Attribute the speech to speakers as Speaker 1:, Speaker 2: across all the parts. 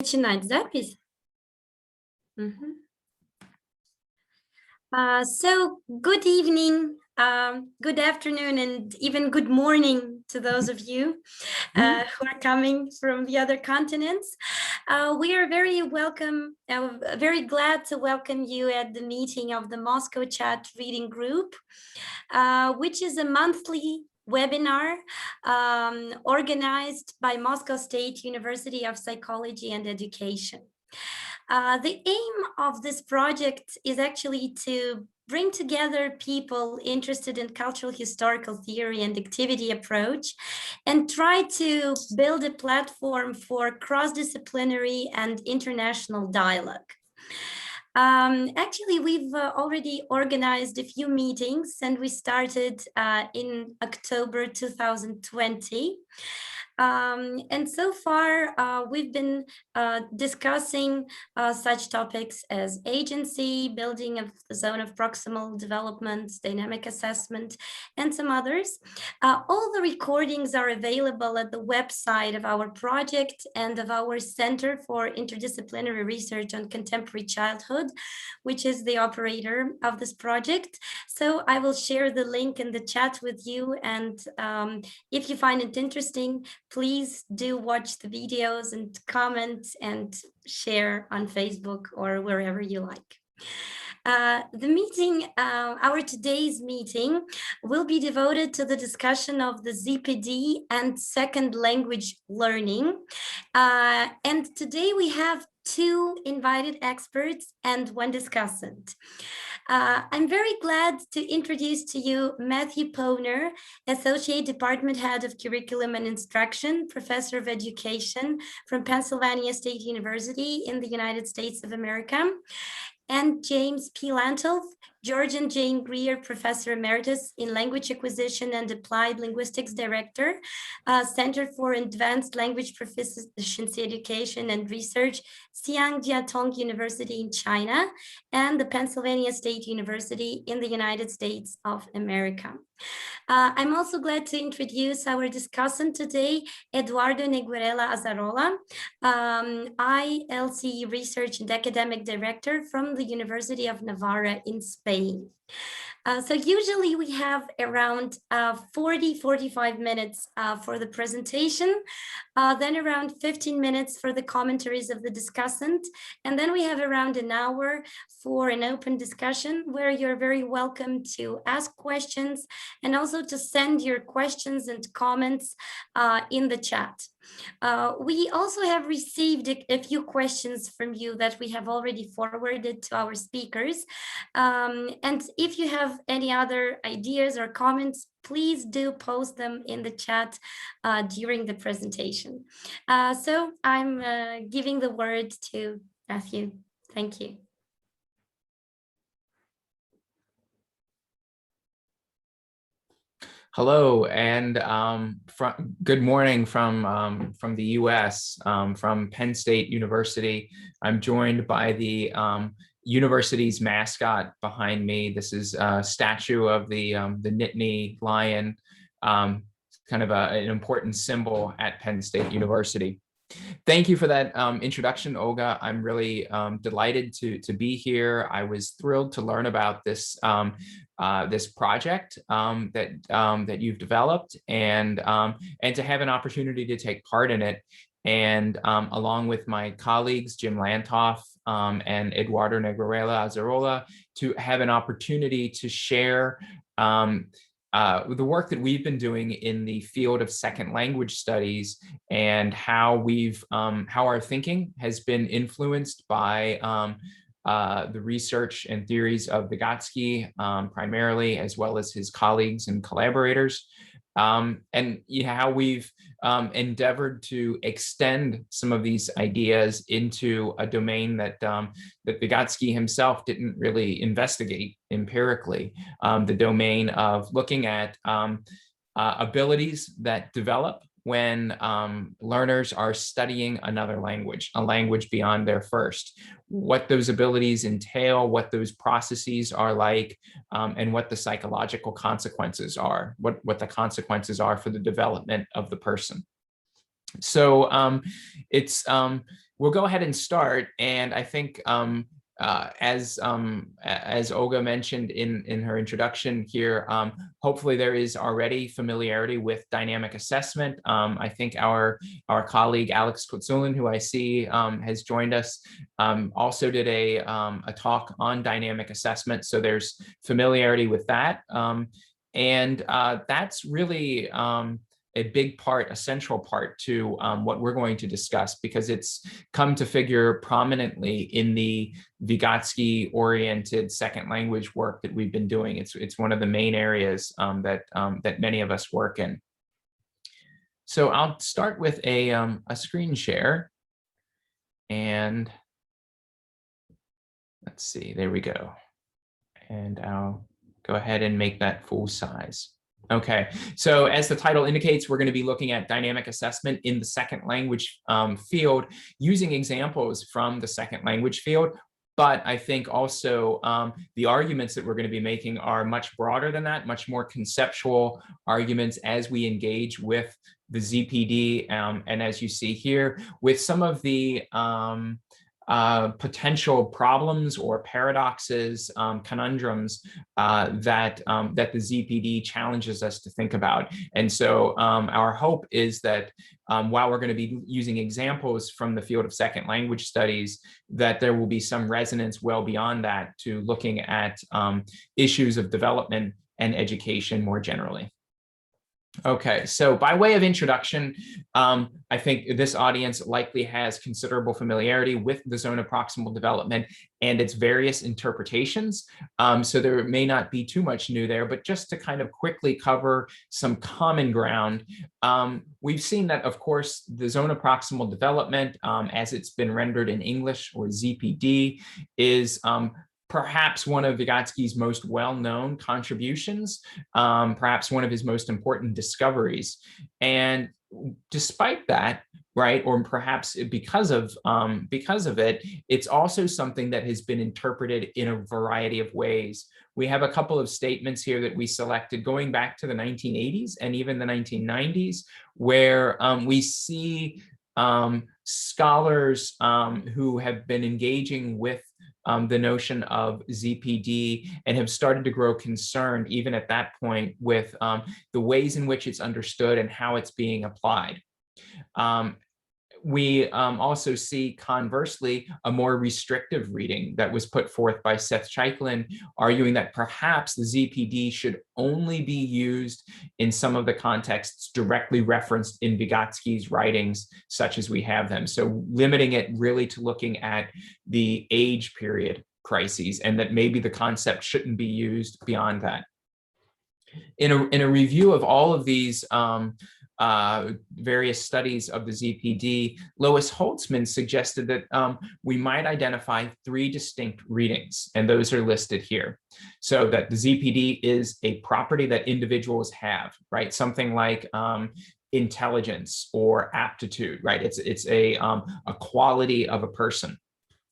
Speaker 1: Начинать запись. So good evening, good afternoon, and even good morning to those of you who are coming from the other continents. We are very glad to welcome you at the meeting of the Moscow Chat Reading Group, which is a monthly webinar organized by Moscow State University of Psychology and Education. The aim of this project is actually to bring together people interested in cultural historical theory and activity approach and try to build a platform for cross-disciplinary and international dialogue. Actually, we've already organized a few meetings and we started in October 2020. And so far, we've been discussing such topics as agency, building of the zone of proximal development, dynamic assessment, and some others. All the recordings are available at the website of our project and of our Center for Interdisciplinary Research on Contemporary Childhood, which is the operator of this project. So I will share the link in the chat with you, and if you find it interesting, please do watch the videos and comment and share on Facebook or wherever you like. The meeting, our today's meeting, will be devoted to the discussion of the ZPD and second language learning. And today we have two invited experts and one discussant. I'm very glad to introduce to you Matthew Poehner, Associate Department Head of Curriculum and Instruction, Professor of Education from Pennsylvania State University in the United States of America, and James P. Lantoff, George and Jane Greer Professor Emeritus in Language Acquisition and Applied Linguistics Director, Center for Advanced Language Proficiency Education and Research, Xiang Jiatong University in China, and the Pennsylvania State University in the United States of America. I'm also glad to introduce our discussant today, Eduardo Neguerella Azarola, ILC Research and Academic Director from the University of Navarra in Spain. So usually we have around 40-45 minutes for the presentation, then around 15 minutes for the commentaries of the discussant, and then we have around an hour for an open discussion where you're very welcome to ask questions and also to send your questions and comments in the chat. We also have received a few questions from you that we have already forwarded to our speakers. And if you have any other ideas or comments, please do post them in the chat during the presentation. So I'm giving the word to Matthew. Thank you.
Speaker 2: Hello, and good morning from the U.S., from Penn State University. I'm joined by the university's mascot behind me. This is a statue of the Nittany lion, kind of an important symbol at Penn State University. Thank you for that introduction, Olga. I'm really delighted to be here. I was thrilled to learn about this this project that you've developed, and to have an opportunity to take part in it. And along with my colleagues, Jim Lantoff and Eduardo Neguerella Azarola, to have an opportunity to share the work that we've been doing in the field of second language studies, and how our thinking has been influenced by the research and theories of Vygotsky primarily, as well as his colleagues and collaborators, and how we've endeavored to extend some of these ideas into a domain that Vygotsky himself didn't really investigate empirically, the domain of looking at abilities that develop when learners are studying another language, a language beyond their first, what those abilities entail, what those processes are like, and what the psychological consequences are, what the consequences are for the development of the person. So we'll go ahead and start. And I think as Olga mentioned in her introduction here, hopefully there is already familiarity with dynamic assessment. I think our colleague Alex Kutsulin, who I see has joined us, also did a talk on dynamic assessment. So there's familiarity with that, and that's really a big part, a central part to what we're going to discuss, because it's come to figure prominently in the Vygotsky-oriented second language work that we've been doing. It's one of the main areas that many of us work in. So I'll start with a screen share, and let's see, there we go. And I'll go ahead and make that full size. Okay, so as the title indicates, we're going to be looking at dynamic assessment in the second language field, using examples from the second language field. But I think also the arguments that we're going to be making are much broader than that, much more conceptual arguments as we engage with the ZPD. And as you see here, with some of the potential problems or paradoxes, conundrums that the ZPD challenges us to think about. And so our hope is that while we're going to be using examples from the field of second language studies, that there will be some resonance well beyond that to looking at issues of development and education more generally. Okay, so by way of introduction, I think this audience likely has considerable familiarity with the zone of proximal development and its various interpretations. So there may not be too much new there, but just to kind of quickly cover some common ground, we've seen that, of course, the zone of proximal development, as it's been rendered in English, or ZPD, is perhaps one of Vygotsky's most well-known contributions, perhaps one of his most important discoveries. And despite that, right, or perhaps because of it, it's also something that has been interpreted in a variety of ways. We have a couple of statements here that we selected going back to the 1980s and even the 1990s, where we see scholars who have been engaging with the notion of ZPD and have started to grow concerned even at that point with the ways in which it's understood and how it's being applied. We also see, conversely, a more restrictive reading that was put forth by Seth Chaiklin, arguing that perhaps the ZPD should only be used in some of the contexts directly referenced in Vygotsky's writings, such as we have them. So limiting it really to looking at the age period crises, and that maybe the concept shouldn't be used beyond that. In a review of all of these various studies of the ZPD, Lois Holtzman suggested that we might identify 3 distinct readings, and those are listed here. So that the ZPD is a property that individuals have, right? Something like intelligence or aptitude, right? It's a quality of a person.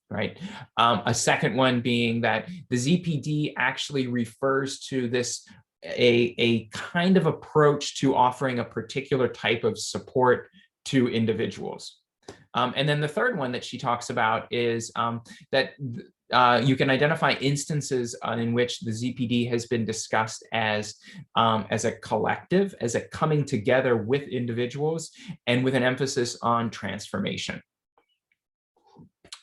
Speaker 2: Right. A second one being that the ZPD actually refers to this a kind of approach to offering a particular type of support to individuals. And then the third one that she talks about is that you can identify instances in which the ZPD has been discussed as a collective, as a coming together with individuals, and with an emphasis on transformation.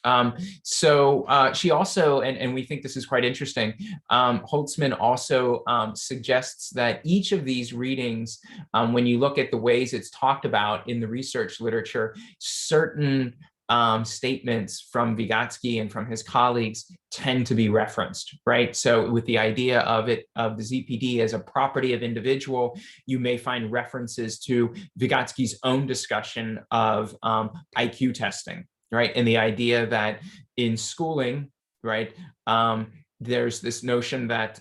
Speaker 2: She also, and we think this is quite interesting, Holtzman also suggests that each of these readings, when you look at the ways it's talked about in the research literature, certain statements from Vygotsky and from his colleagues tend to be referenced, right? So with the idea of the ZPD as a property of individual, you may find references to Vygotsky's own discussion of IQ testing, right? And the idea that in schooling, right, there's this notion that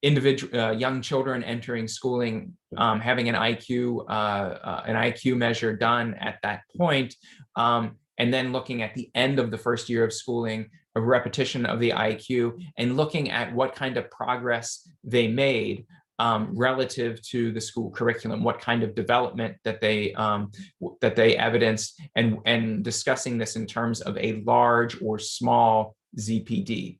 Speaker 2: young children entering schooling, having an IQ measure done at that point, and then looking at the end of the first year of schooling, a repetition of the IQ, and looking at what kind of progress they made, relative to the school curriculum, what kind of development that they evidenced, and discussing this in terms of a large or small ZPD.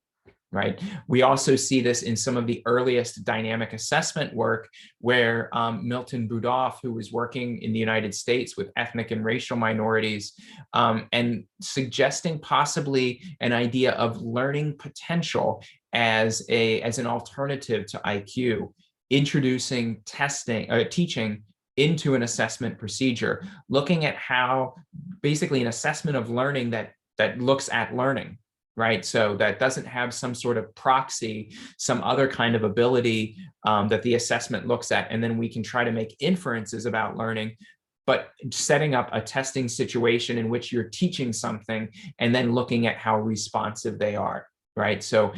Speaker 2: Right. We also see this in some of the earliest dynamic assessment work where Milton Budhoff, who was working in the United States with ethnic and racial minorities, and suggesting possibly an idea of learning potential as an alternative to IQ, introducing teaching into an assessment procedure, looking at how basically an assessment of learning that looks at learning. Right, so that doesn't have some sort of proxy, some other kind of ability that the assessment looks at, and then we can try to make inferences about learning, but setting up a testing situation in which you're teaching something and then looking at how responsive they are. Right, so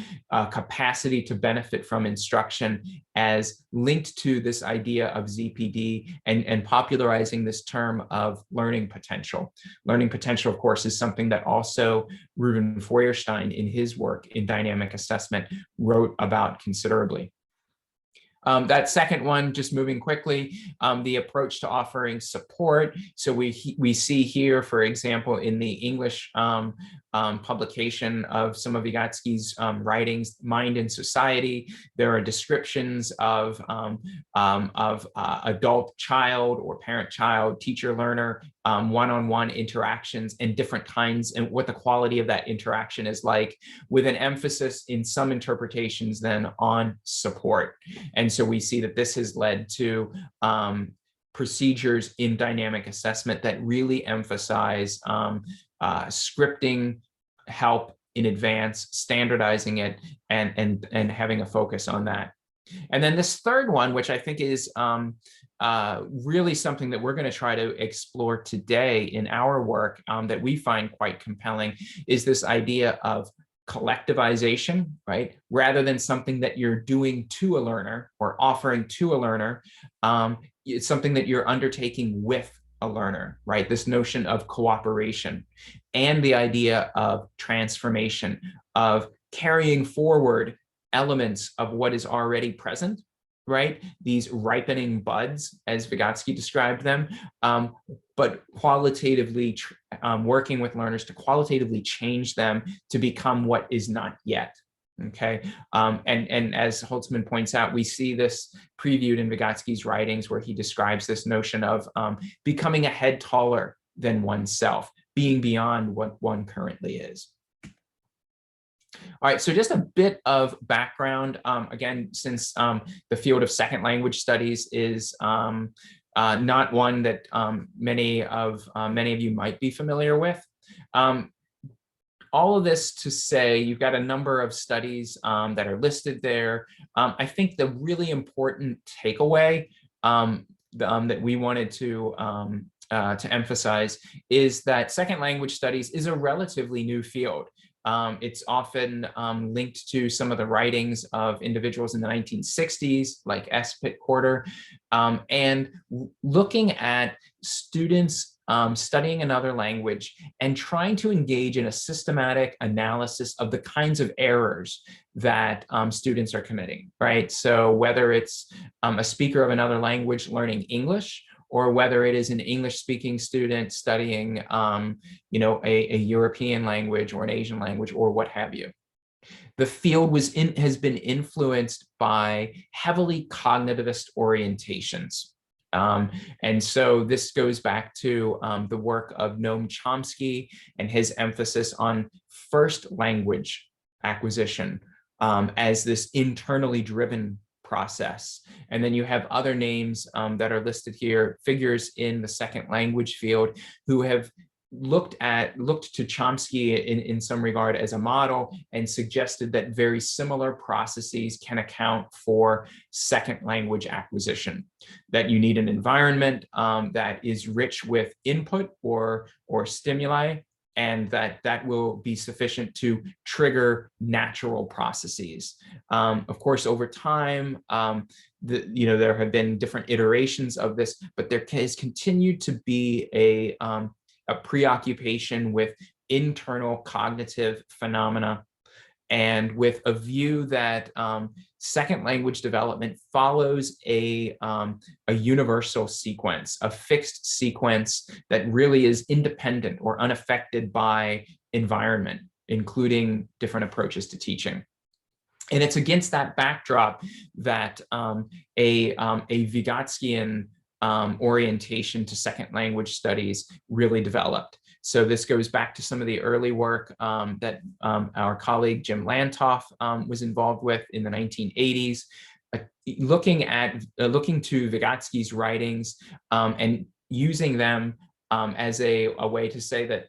Speaker 2: capacity to benefit from instruction as linked to this idea of ZPD, and popularizing this term of learning potential. Learning potential, of course, is something that also Ruben Feuerstein in his work in dynamic assessment wrote about considerably. That second one, just moving quickly, the approach to offering support. So we see here, for example, in the English publication of some of Vygotsky's writings, Mind and Society, there are descriptions of adult-child or parent-child, teacher-learner, one-on-one interactions and different kinds, and what the quality of that interaction is like, with an emphasis in some interpretations then on support. And so we see that this has led to procedures in dynamic assessment that really emphasize scripting help in advance, standardizing it, and having a focus on that. And then this third one, which I think is really something that we're going to try to explore today in our work, that we find quite compelling, is this idea of collectivization, right? Rather than something that you're doing to a learner or offering to a learner, it's something that you're undertaking with a learner, right? This notion of cooperation and the idea of transformation, of carrying forward elements of what is already present, right? These ripening buds, as Vygotsky described them, but qualitatively working with learners to qualitatively change them to become what is not yet. Okay, and as Holtzman points out, we see this previewed in Vygotsky's writings, where he describes this notion of becoming a head taller than oneself, being beyond what one currently is. All right, so just a bit of background. Again, since the field of second language studies is not one that many of you might be familiar with. All of this to say, you've got a number of studies that are listed there. I think the really important takeaway that we wanted to emphasize is that second language studies is a relatively new field. It's often linked to some of the writings of individuals in the 1960s, like S. Pitt Corder, and looking at students studying another language and trying to engage in a systematic analysis of the kinds of errors that students are committing, right? So whether it's a speaker of another language learning English, or whether it is an English-speaking student studying, a European language or an Asian language or what have you. The field has been influenced by heavily cognitivist orientations. And so this goes back to the work of Noam Chomsky and his emphasis on first language acquisition as this internally driven process. And then you have other names that are listed here, figures in the second language field who have looked to Chomsky in some regard as a model and suggested that very similar processes can account for second language acquisition, that you need an environment that is rich with input or stimuli, and that will be sufficient to trigger natural processes. Of course, over time, there have been different iterations of this, but there has continued to be a preoccupation with internal cognitive phenomena and with a view that second language development follows a universal sequence, a fixed sequence that really is independent or unaffected by environment, including different approaches to teaching. And it's against that backdrop that a Vygotskian orientation to second language studies really developed. So this goes back to some of the early work that our colleague Jim Lantoff was involved with in the 1980s, looking to Vygotsky's writings and using them as a way to say that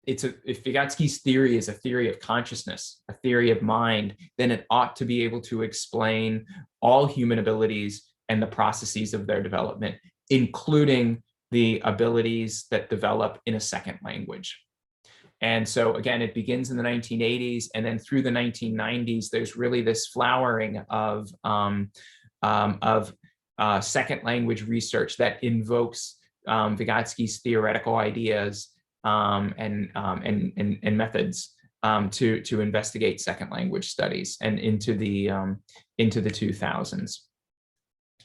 Speaker 2: if Vygotsky's theory is a theory of consciousness, a theory of mind, then it ought to be able to explain all human abilities and the processes of their development, including the abilities that develop in a second language. And so again, it begins in the 1980s, and then through the 1990s, there's really this flowering of second language research that invokes Vygotsky's theoretical ideas and methods to investigate second language studies and into the 2000s.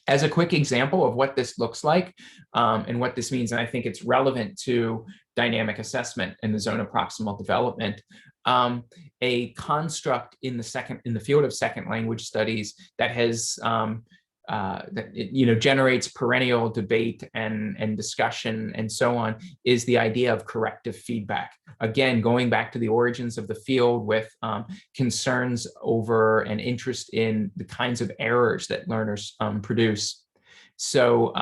Speaker 2: As a quick example of what this looks like and what this means, and I think it's relevant to dynamic assessment in the zone of proximal development, a construct in the field of second language studies that has that generates perennial debate and discussion and so on is the idea of corrective feedback. Again, going back to the origins of the field with concerns over and interest in the kinds of errors that learners produce. So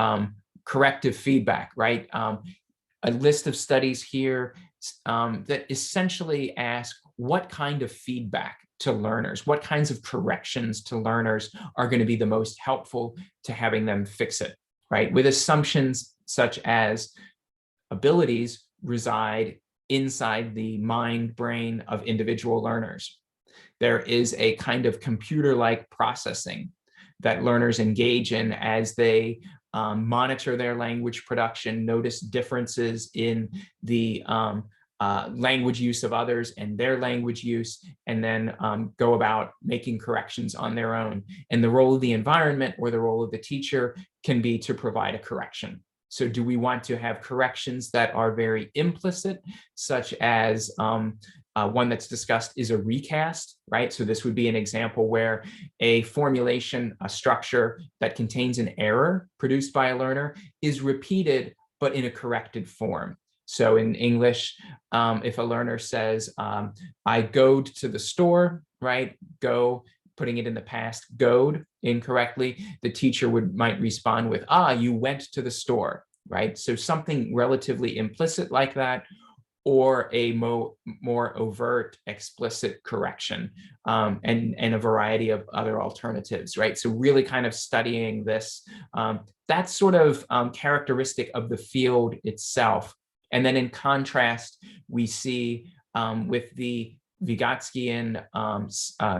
Speaker 2: corrective feedback, right? A list of studies here that essentially ask what kind of feedback to learners, what kinds of corrections to learners are going to be the most helpful to having them fix it, right? With assumptions such as abilities reside inside the mind brain of individual learners. There is a kind of computer-like processing that learners engage in as they monitor their language production, notice differences in the language use of others and their language use, and then go about making corrections on their own. And the role of the environment or the role of the teacher can be to provide a correction. So do we want to have corrections that are very implicit, such as one that's discussed is a recast, right? So this would be an example where a formulation, a structure that contains an error produced by a learner is repeated, but in a corrected form. So in English, if a learner says, I goed to the store, right? Go, putting it in the past, goed incorrectly, the teacher might respond with, you went to the store, right? So something relatively implicit like that, or a more overt, explicit correction, and a variety of other alternatives, right? So really kind of studying this, that's sort of characteristic of the field itself. And then in contrast, we see with the Vygotskian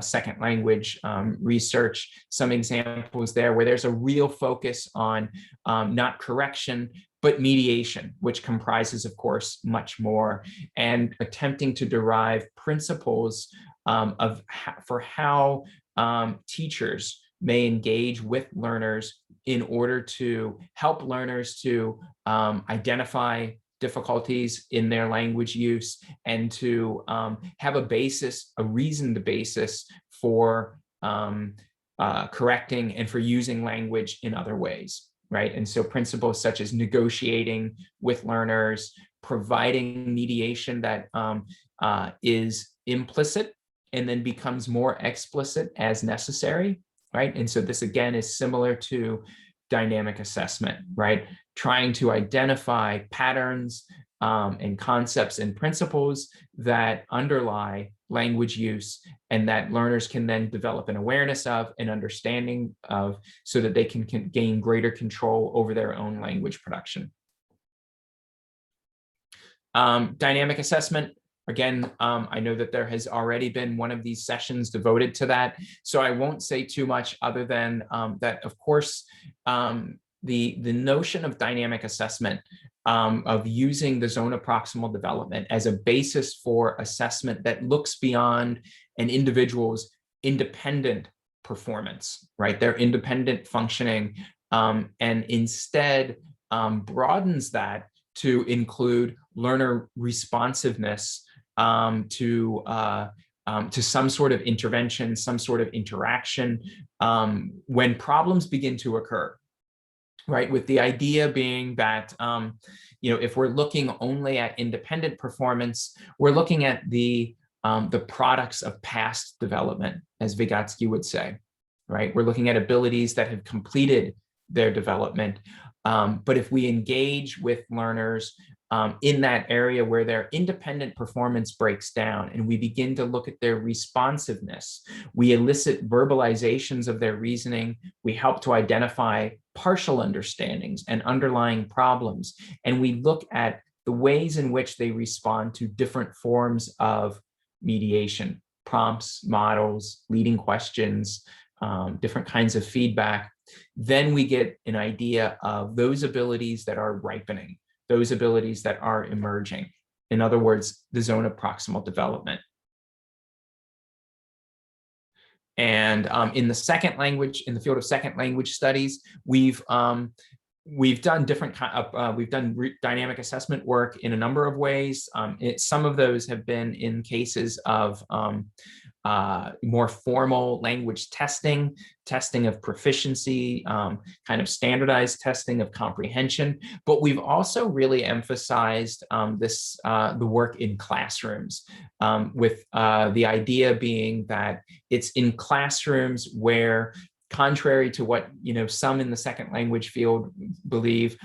Speaker 2: second language research, some examples there where there's a real focus on not correction, but mediation, which comprises, of course, much more, and attempting to derive principles for how teachers may engage with learners in order to help learners to identify difficulties in their language use and to have a basis, a reasoned basis for correcting and for using language in other ways, right? And so principles such as negotiating with learners, providing mediation that is implicit and then becomes more explicit as necessary, right? And so this again is similar to dynamic assessment, right? Trying to identify patterns and concepts and principles that underlie language use and that learners can then develop an awareness of, an understanding of, so that they can gain greater control over their own language production. Dynamic assessment. Again, I know that there has already been one of these sessions devoted to that, so I won't say too much other than that, of course, the notion of dynamic assessment, of using the zone of proximal development as a basis for assessment that looks beyond an individual's independent performance, right? Their independent functioning, and instead broadens that to include learner responsiveness to some sort of intervention, some sort of interaction when problems begin to occur, right? With the idea being that, if we're looking only at independent performance, we're looking at the products of past development, as Vygotsky would say, right? We're looking at abilities that have completed their development. But if we engage with learners in that area where their independent performance breaks down and we begin to look at their responsiveness, we elicit verbalizations of their reasoning, we help to identify partial understandings and underlying problems, and we look at the ways in which they respond to different forms of mediation, prompts, models, leading questions, different kinds of feedback. Then we get an idea of those abilities that are ripening, those abilities that are emerging. In other words, the zone of proximal development. And in the second language, in the field of second language studies, we've done different dynamic assessment work in a number of ways. Some of those have been in cases of more formal language testing of proficiency, kind of standardized testing of comprehension. But we've also really emphasized the work in classrooms, with the idea being that it's in classrooms where, contrary to what some in the second language field believe,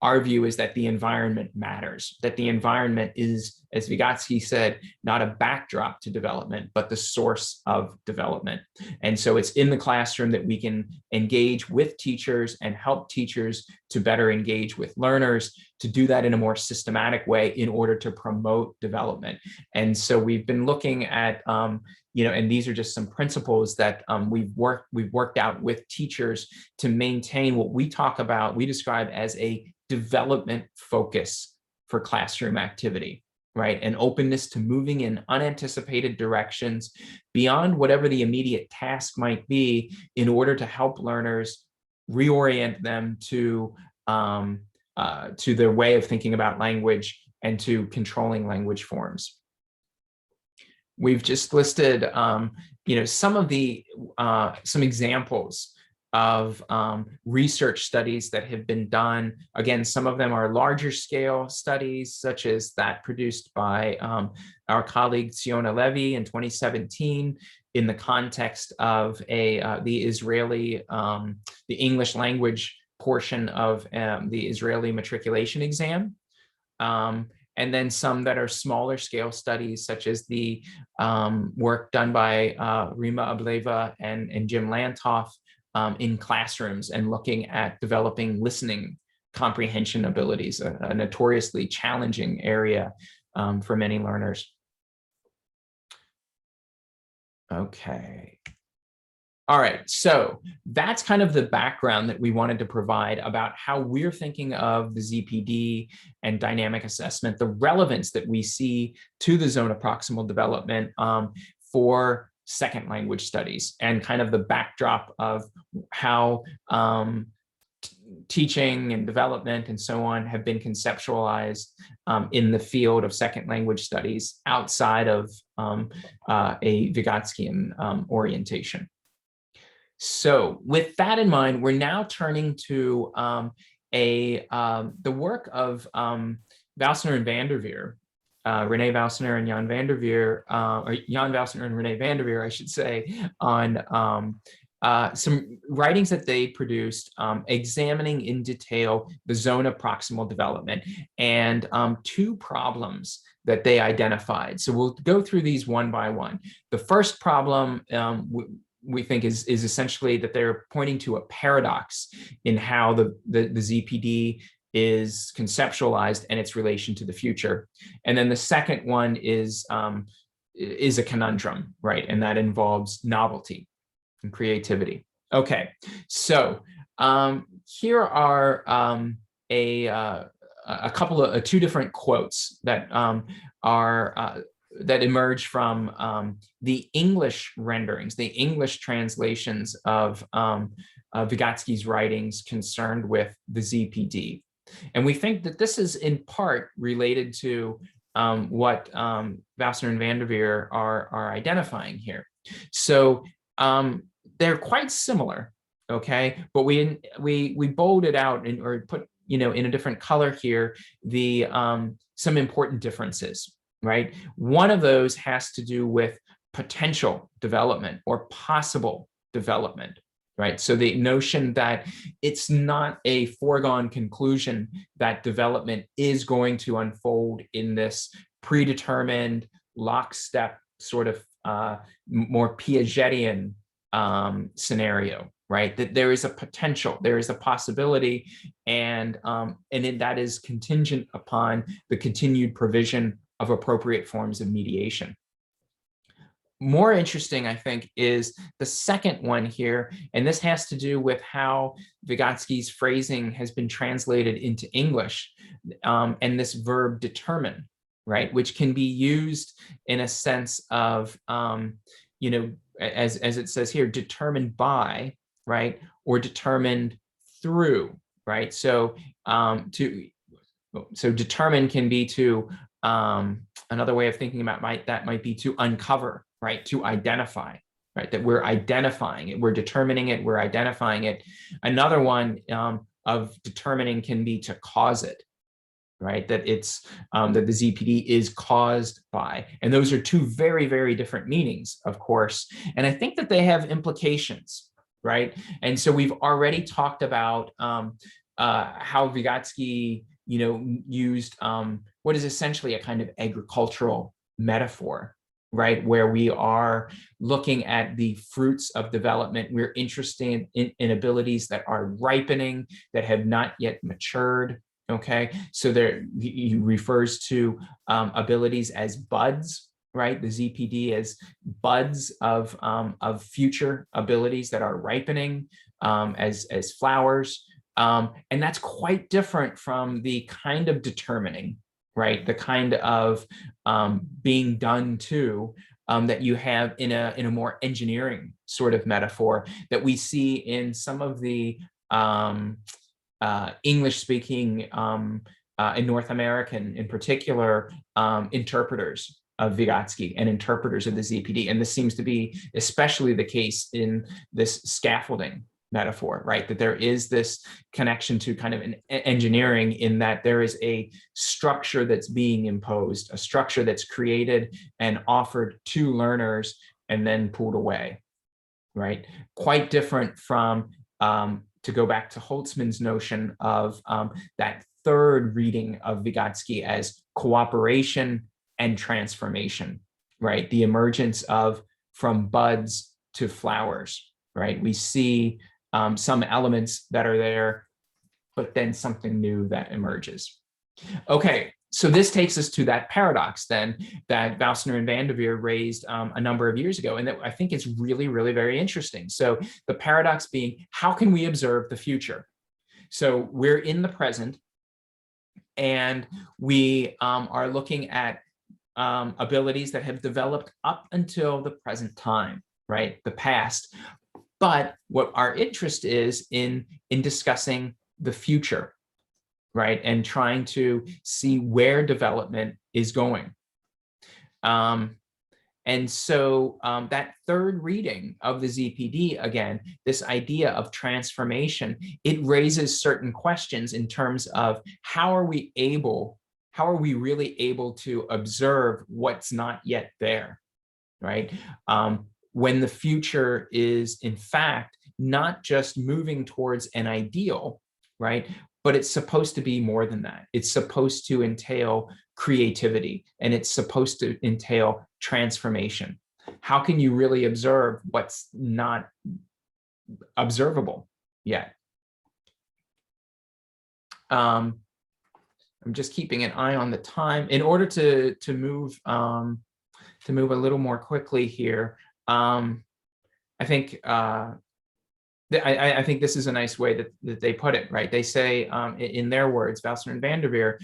Speaker 2: our view is that the environment matters, that the environment is, as Vygotsky said, not a backdrop to development, but the source of development. And so it's in the classroom that we can engage with teachers and help teachers to better engage with learners, to do that in a more systematic way in order to promote development. And so we've been looking at, and these are just some principles that we've worked out with teachers to maintain what we describe as a development focus for classroom activity, right? An openness to moving in unanticipated directions beyond whatever the immediate task might be, in order to help learners reorient them to their way of thinking about language and to controlling language forms. We've just listed, some examples of research studies that have been done. Again, some of them are larger scale studies, such as that produced by our colleague Tsiona Levy in 2017 in the context of the English language portion of the Israeli matriculation exam. And then some that are smaller scale studies, such as the work done by Rima Ableeva and Jim Lantoff in classrooms, and looking at developing listening comprehension abilities, a notoriously challenging area for many learners. Okay. All right, so that's kind of the background that we wanted to provide about how we're thinking of the ZPD and dynamic assessment, the relevance that we see to the zone of proximal development for second language studies, and kind of the backdrop of how teaching and development and so on have been conceptualized in the field of second language studies outside of a Vygotskian orientation. So with that in mind, we're now turning to the work of Valsiner and van der Veer, René Valsiner and Jan van der Veer, or Jan Valsiner and René van der Veer, I should say, on some writings that they produced examining in detail the zone of proximal development, and two problems that they identified. So we'll go through these one by one. The first problem we think is essentially that they're pointing to a paradox in how the ZPD is conceptualized and its relation to the future. And then the second one is a conundrum, right? And that involves novelty and creativity. Okay, so here are a couple of two different quotes that that emerge from the English renderings, the English translations of Vygotsky's writings concerned with the ZPD. And we think that this is in part related to what Valsiner and Van der Veer are identifying here. So they're quite similar, okay? But we bolded out or put, you know, in a different color here, the some important differences, right? One of those has to do with potential development or possible development, right? So the notion that it's not a foregone conclusion that development is going to unfold in this predetermined lockstep sort of more Piagetian scenario, right? That there is a potential, there is a possibility, and that is contingent upon the continued provision of appropriate forms of mediation. More interesting, I think, is the second one here, and this has to do with how Vygotsky's phrasing has been translated into English, and this verb determine, right, which can be used in a sense of, you know, as it says here, determined by, right, or determined through, right? So so determine can be to, another way of thinking about that might be to uncover, right, to identify, right, that we're identifying it, we're determining it, we're identifying it. Another one of determining can be to cause it, right, that it's that the ZPD is caused by. And those are two very, very different meanings, of course. And I think that they have implications, right? And so we've already talked about how Vygotsky, you know, used what is essentially a kind of agricultural metaphor, right, where we are looking at the fruits of development. We're interested in abilities that are ripening, that have not yet matured. Okay, so there he refers to abilities as buds, right? The ZPD as buds of future abilities that are ripening, as flowers, and that's quite different from the kind of determining, right? The kind of being done to that you have in a more engineering sort of metaphor that we see in some of the English-speaking and North American, in particular, interpreters of Vygotsky and interpreters of the ZPD. And this seems to be especially the case in this scaffolding metaphor, right? That there is this connection to kind of an engineering, in that there is a structure that's being imposed, a structure that's created and offered to learners and then pulled away, right? Quite different from, to go back to Holtzman's notion of that third reading of Vygotsky as cooperation and transformation, right? The emergence of from buds to flowers, right? We see some elements that are there, but then something new that emerges. Okay, so this takes us to that paradox then that Valsiner and Van der Veer raised a number of years ago, and that I think is really, really very interesting. So the paradox being, how can we observe the future? So we're in the present, and we are looking at abilities that have developed up until the present time, right? The past. But what our interest is in discussing the future, right? And trying to see where development is going. And so that third reading of the ZPD, again, this idea of transformation, it raises certain questions in terms of how are we really able to observe what's not yet there, right? When the future is, in fact, not just moving towards an ideal, right? But it's supposed to be more than that. It's supposed to entail creativity, and it's supposed to entail transformation. How can you really observe what's not observable yet? I'm just keeping an eye on the time in order to move a little more quickly here. I think I think this is a nice way that they put it, right? They say, in their words, Valsiner and Van der Veer,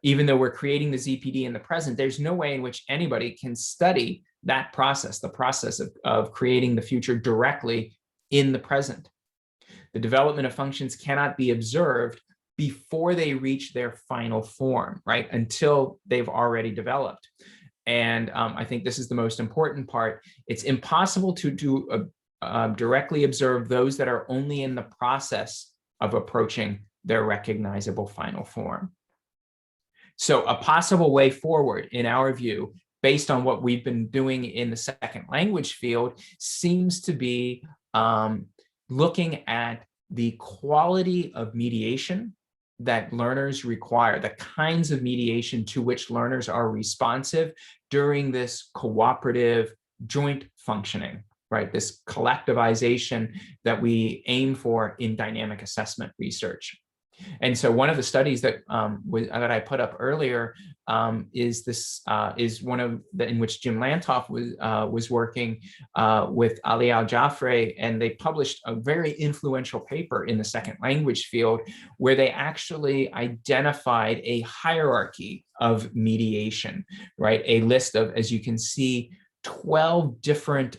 Speaker 2: even though we're creating the ZPD in the present, there's no way in which anybody can study that process, the process of creating the future directly in the present. The development of functions cannot be observed before they reach their final form, right? Until they've already developed. And I think this is the most important part. It's impossible to directly observe those that are only in the process of approaching their recognizable final form. So a possible way forward, in our view, based on what we've been doing in the second language field, seems to be looking at the quality of mediation that learners require, the kinds of mediation to which learners are responsive during this cooperative joint functioning, right? This collectivization that we aim for in dynamic assessment research. And so one of the studies that that I put up earlier is one of the in which Jim Lantoff was working with Ali Al-Jafre, and they published a very influential paper in the second language field where they actually identified a hierarchy of mediation, right? A list of, as you can see, 12 different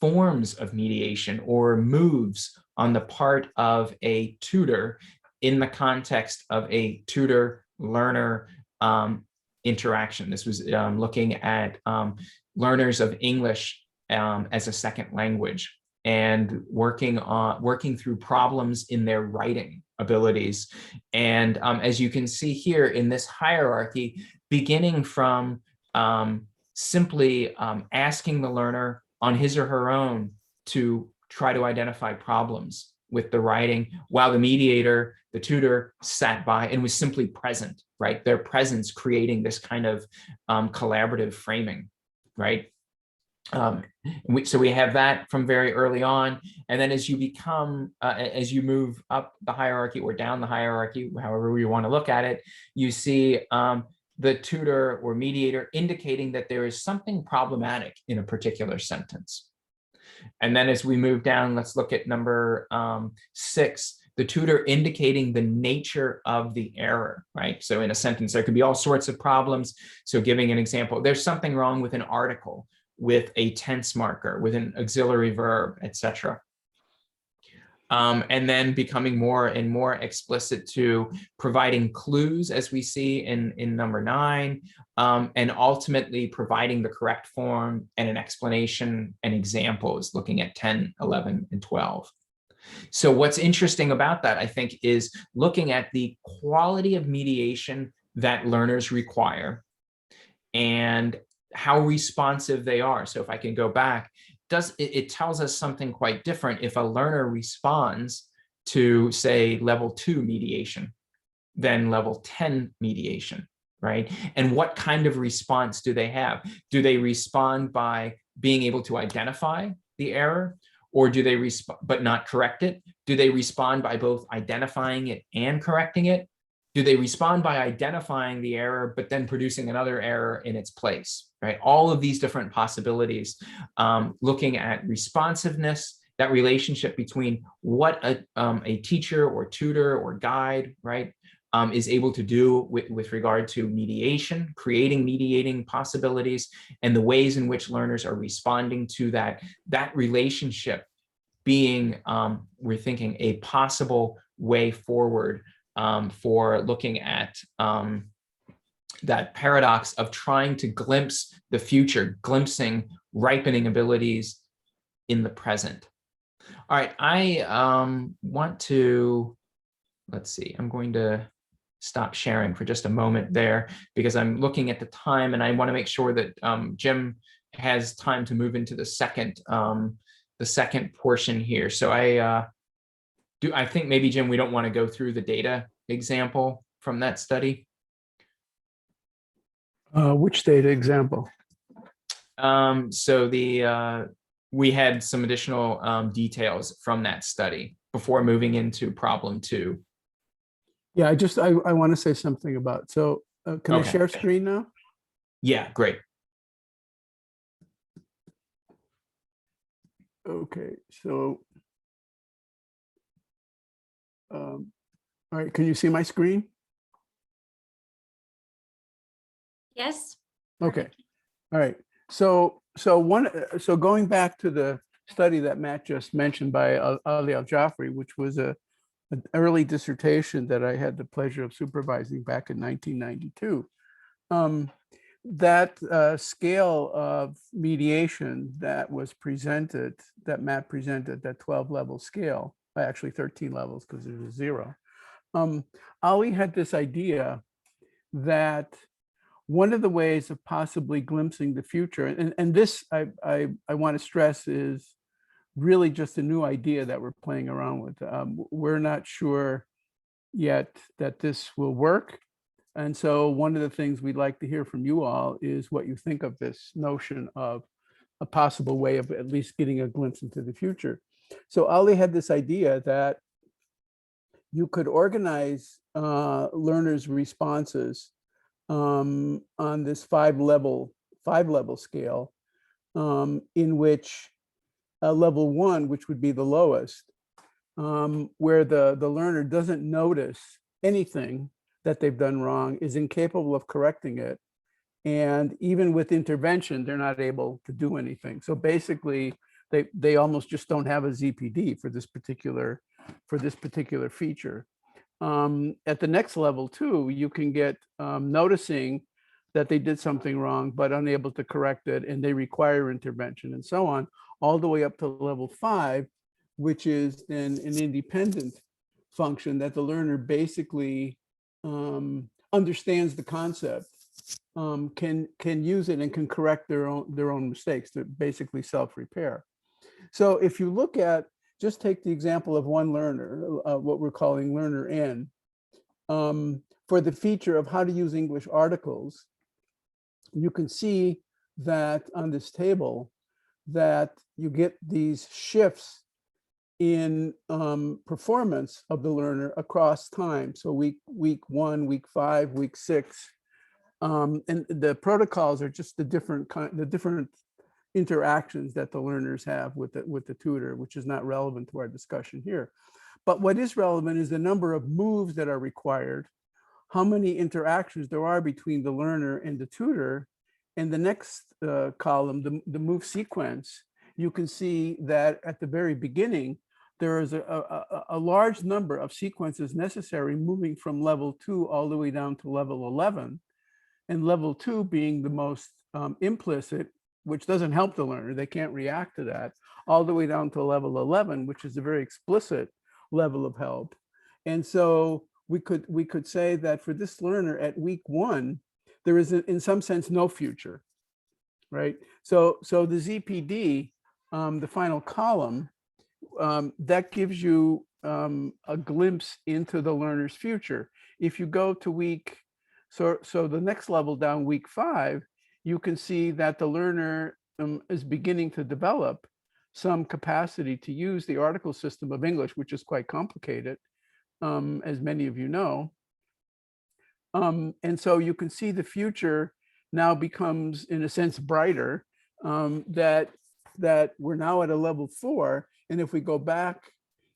Speaker 2: forms of mediation or moves on the part of a tutor in the context of a tutor-learner interaction. This was looking at learners of English as a second language and working through problems in their writing abilities. And as you can see here in this hierarchy, beginning from simply asking the learner on his or her own to try to identify problems with the writing, while the mediator, the tutor, sat by and was simply present, right? Their presence creating this kind of collaborative framing, right? So we have that from very early on. And then as you become, as you move up the hierarchy or down the hierarchy, however you want to look at it, you see the tutor or mediator indicating that there is something problematic in a particular sentence. And then as we move down, let's look at number 6, the tutor indicating the nature of the error, right? So in a sentence, there could be all sorts of problems. So giving an example, there's something wrong with an article, with a tense marker, with an auxiliary verb, etc. And then becoming more and more explicit to providing clues, as we see in number 9, and ultimately providing the correct form and an explanation and examples, looking at 10, 11, and 12. So what's interesting about that, I think, is looking at the quality of mediation that learners require and how responsive they are. So if I can go back, it tells us something quite different if a learner responds to, say, level 2 mediation than level 10 mediation, right? And what kind of response do they have? Do they respond by being able to identify the error, or do they respond but not correct it? Do they respond by both identifying it and correcting it? Do they respond by identifying the error, but then producing another error in its place, right? All of these different possibilities, looking at responsiveness, that relationship between what a teacher or tutor or guide, right, is able to do with regard to mediation, creating mediating possibilities, and the ways in which learners are responding to that relationship being, we're thinking, a possible way forward for looking at that paradox of trying to glimpse the future, glimpsing ripening abilities in the present. All right, I want to, let's see, I'm going to stop sharing for just a moment there because I'm looking at the time and I want to make sure that Jim has time to move into the second portion here. So I think maybe, Jim, we don't want to go through the data example from that study.
Speaker 3: Which data example?
Speaker 2: So we had some additional details from that study before moving into problem 2.
Speaker 3: Yeah, I want to say something about, so can I share screen now?
Speaker 2: Yeah, great.
Speaker 3: Okay, so, all right, can you see my screen?
Speaker 1: Yes.
Speaker 3: Okay, all right. So going back to the study that Matt just mentioned by Ali Al-Jafri, which was an early dissertation that I had the pleasure of supervising back in 1992. That scale of mediation that was presented, that Matt presented, that 12-level scale, actually 13 levels because there's a 0. Ali had this idea that one of the ways of possibly glimpsing the future, and this I want to stress is really just a new idea that we're playing around with. We're not sure yet that this will work. And so one of the things we'd like to hear from you all is what you think of this notion of a possible way of at least getting a glimpse into the future. So Ali had this idea that you could organize learners' responses on this five-level scale, in which level 1, which would be the lowest, where the learner doesn't notice anything that they've done wrong, is incapable of correcting it. And even with intervention, they're not able to do anything. So basically, they almost just don't have a ZPD for this particular feature. At the next level too, you can get noticing that they did something wrong, but unable to correct it, and they require intervention and so on, all the way up to level 5, which is then an independent function that the learner basically understands the concept, can use it and can correct their own mistakes, to basically self-repair. So if you look at, just take the example of one learner, what we're calling learner N, for the feature of how to use English articles, you can see that on this table that you get these shifts in performance of the learner across time. So week 1, week 5, week 6, and the protocols are just the different interactions that the learners have with the tutor, which is not relevant to our discussion here. But what is relevant is the number of moves that are required, how many interactions there are between the learner and the tutor. And the next column, the move sequence, you can see that at the very beginning, there is a large number of sequences necessary, moving from level 2 all the way down to level 11. And level 2 being the most implicit, which doesn't help the learner, they can't react to that, all the way down to level 11, which is a very explicit level of help. And so we could say that for this learner at week 1, there is in some sense no future, right? So the ZPD, the final column, that gives you a glimpse into the learner's future. If you go to week, so the next level down, week 5, you can see that the learner is beginning to develop some capacity to use the article system of English, which is quite complicated, as many of you know. And so you can see the future now becomes, in a sense, brighter, that we're now at a level 4. And if we go back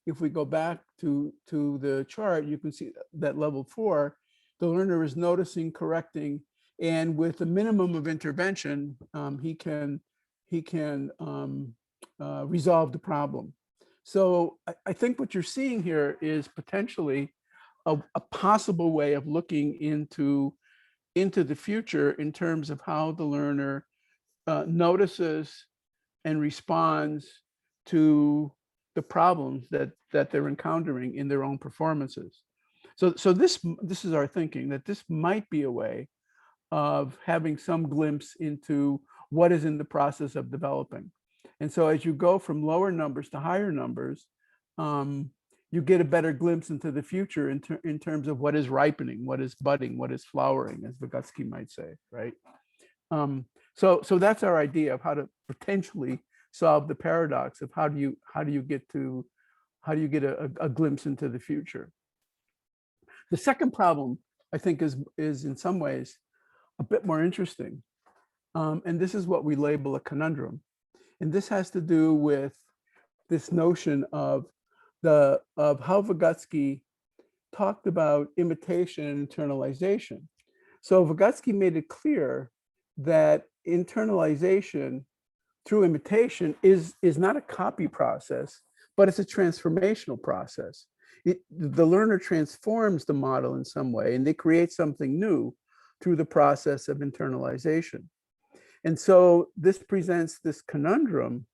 Speaker 3: to the chart, you can see that level 4, the learner is noticing, correcting, and with a minimum of intervention, he can resolve the problem. So I think what you're seeing here is potentially a possible way of looking into the future in terms of how the learner notices and responds to the problems that they're encountering in their own performances. So this is our thinking, that this might be a way of having some glimpse into what is in the process of developing. And so as you go from lower numbers to higher numbers, you get a better glimpse into the future in terms of what is ripening, what is budding, what is flowering, as Vygotsky might say, right? So that's our idea of how to potentially solve the paradox of how do you get a glimpse into the future. The second problem, I think, is in some ways a bit more interesting. And this is what we label a conundrum. And this has to do with this notion of how Vygotsky talked about imitation and internalization. So Vygotsky made it clear that internalization through imitation is not a copy process, but it's a transformational process. The learner transforms the model in some way, and they create something new through the process of internalization. And so this presents this conundrum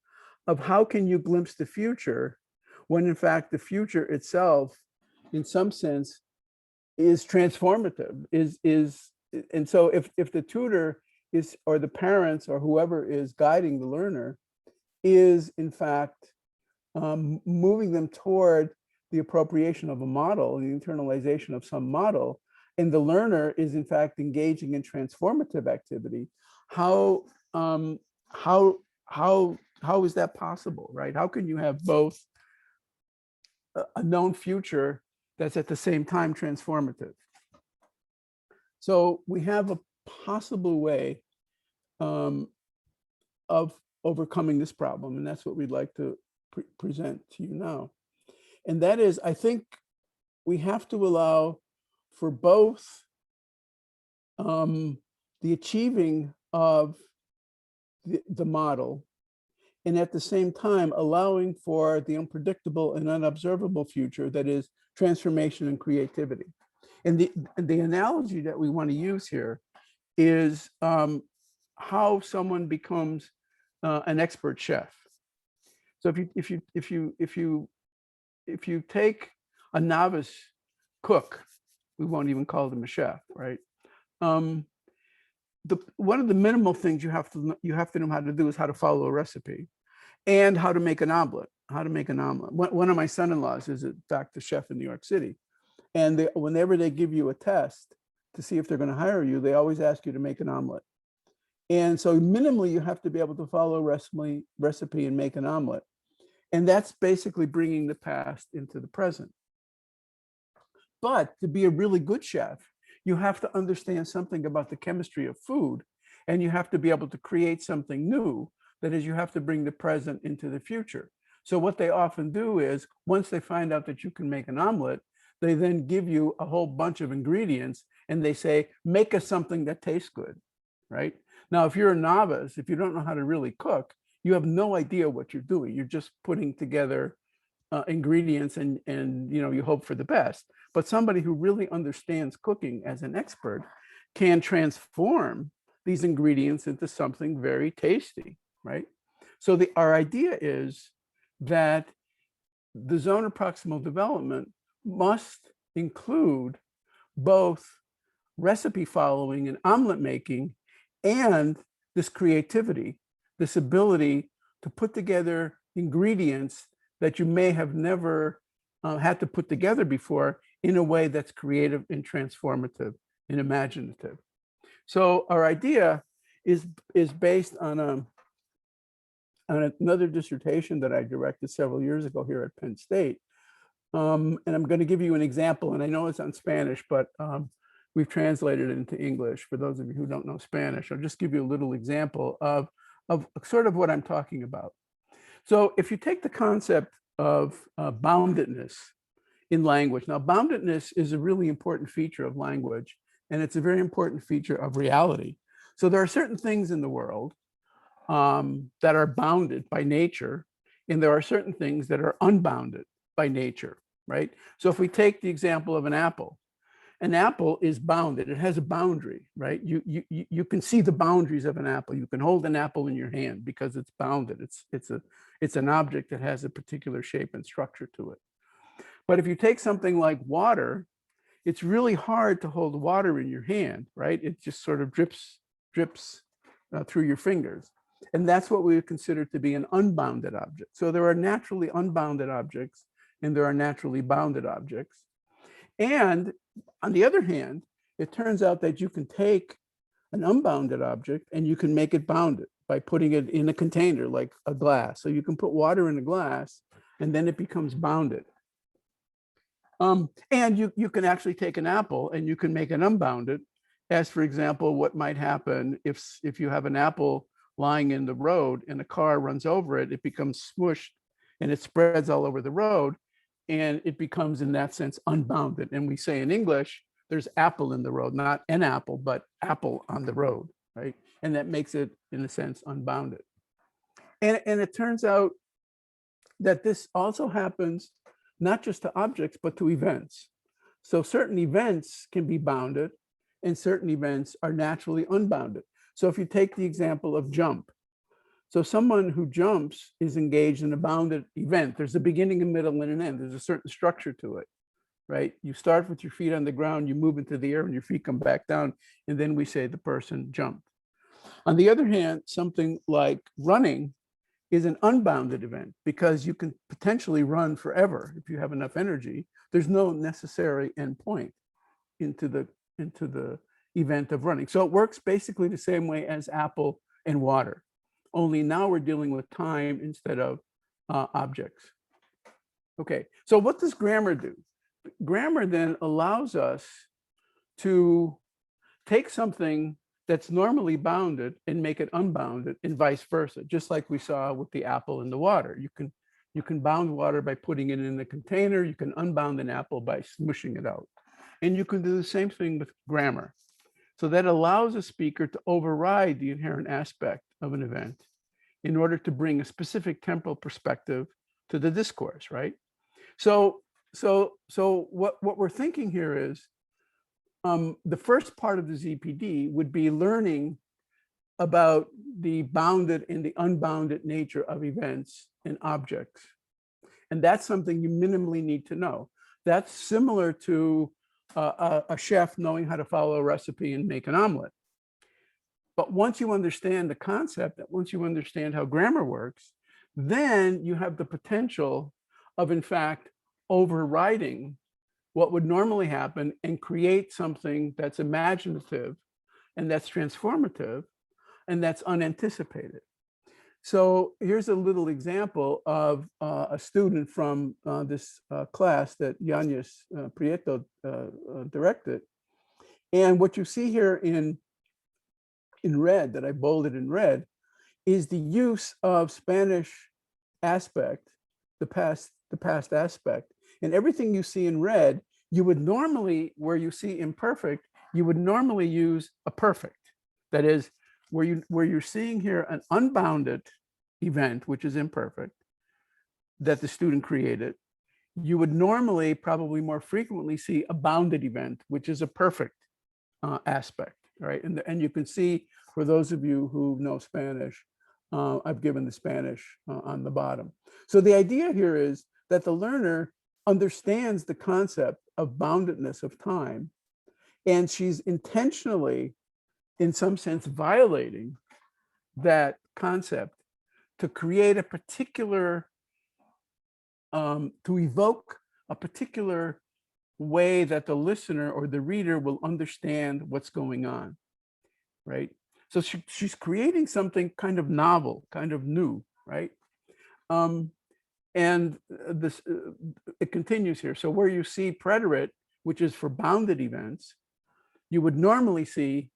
Speaker 3: of how can you glimpse the future when in fact the future itself, in some sense, is transformative, and so if the tutor is, or the parents or whoever is guiding the learner is in fact moving them toward the appropriation of a model, the internalization of some model, and the learner is in fact engaging in transformative activity, how is that possible, right? How can you have both a known future that's at the same time transformative? So we have a possible way of overcoming this problem, and that's what we'd like to present to you now. And that is, I think we have to allow for both the achieving of the model, and at the same time allowing for the unpredictable and unobservable future that is transformation and creativity. And the analogy that we want to use here is how someone becomes an expert chef. So if you take a novice cook, we won't even call them a chef, right? One of the minimal things you have to know how to do is how to follow a recipe, and how to make an omelet. One of my son-in-laws is in fact a chef in New York City, and whenever they give you a test to see if they're going to hire you, they always ask you to make an omelet. And so minimally, you have to be able to follow a recipe and make an omelet. And that's basically bringing the past into the present. But to be a really good chef, you have to understand something about the chemistry of food, and you have to be able to create something new. That is, you have to bring the present into the future. So what they often do is, once they find out that you can make an omelet, they then give you a whole bunch of ingredients and they say, make us something that tastes good, right? Now, if you're a novice, if you don't know how to really cook, you have no idea what you're doing. You're just putting together ingredients and you hope for the best. But somebody who really understands cooking as an expert can transform these ingredients into something very tasty, right? So our idea is that the zone of proximal development must include both recipe following and omelet making, and this creativity, this ability to put together ingredients that you may have never had to put together before in a way that's creative and transformative and imaginative. So our idea is based on another dissertation that I directed several years ago here at Penn State. And I'm going to give you an example, and I know it's on Spanish, but we've translated it into English. For those of you who don't know Spanish, I'll just give you a little example of sort of what I'm talking about. So if you take the concept of boundedness in language, now boundedness is a really important feature of language, and it's a very important feature of reality. So there are certain things in the world that are bounded by nature, and there are certain things that are unbounded by nature, right? So if we take the example of an apple is bounded. It has a boundary, right? You can see the boundaries of an apple. You can hold an apple in your hand because it's bounded. It's an object that has a particular shape and structure to it. But if you take something like water, it's really hard to hold water in your hand, right? It just sort of drips through your fingers. And that's what we would consider to be an unbounded object. So there are naturally unbounded objects and there are naturally bounded objects. And on the other hand, it turns out that you can take an unbounded object and you can make it bounded by putting it in a container like a glass. So you can put water in a glass and then it becomes bounded. And you can actually take an apple and you can make it unbounded, as for example, what might happen if you have an apple lying in the road and a car runs over it, it becomes smushed and it spreads all over the road, and it becomes, in that sense, unbounded. And we say in English, there's apple in the road, not an apple, but apple on the road, right? And that makes it, in a sense, unbounded. And it turns out that this also happens not just to objects, but to events. So certain events can be bounded, and certain events are naturally unbounded. So if you take the example of jump, so someone who jumps is engaged in a bounded event. There's a beginning, a middle, and an end. There's a certain structure to it, right? You start with your feet on the ground, you move into the air, and your feet come back down, and then we say the person jumped. On the other hand, something like running is an unbounded event, because you can potentially run forever if you have enough energy. There's no necessary endpoint into the event of running. So it works basically the same way as apple and water, only now we're dealing with time instead of objects. Okay, so what does grammar do? Grammar then allows us to take something that's normally bounded and make it unbounded, and vice versa, just like we saw with the apple and the water. You can bound water by putting it in a container. You can unbound an apple by smushing it out. And you can do the same thing with grammar. So that allows a speaker to override the inherent aspect of an event in order to bring a specific temporal perspective to the discourse, right? So what we're thinking here is, the first part of the ZPD would be learning about the bounded and the unbounded nature of events and objects. And that's something you minimally need to know. That's similar to a chef knowing how to follow a recipe and make an omelet. But once you understand the concept, once you understand how grammar works, then you have the potential of, in fact, overriding what would normally happen and create something that's imaginative and that's transformative and that's unanticipated. So here's a little example of a student from this class that Yanis Prieto directed. And what you see here in red, that I bolded in red, is the use of Spanish aspect, the past aspect. And everything you see in red, you would normally, where you see imperfect, you would normally use a perfect. That is, where you're seeing here an unbounded event, which is imperfect, that the student created, you would normally, probably more frequently, see a bounded event, which is a perfect aspect, right? And you can see, for those of you who know Spanish, I've given the Spanish on the bottom. So the idea here is that the learner understands the concept of boundedness of time, and she's intentionally, in some sense, violating that concept to create a particular, to evoke a particular way that the listener or the reader will understand what's going on, right? So she's creating something kind of novel, kind of new, right? And this, it continues here. So where you see preterite, which is for bounded events, you would normally see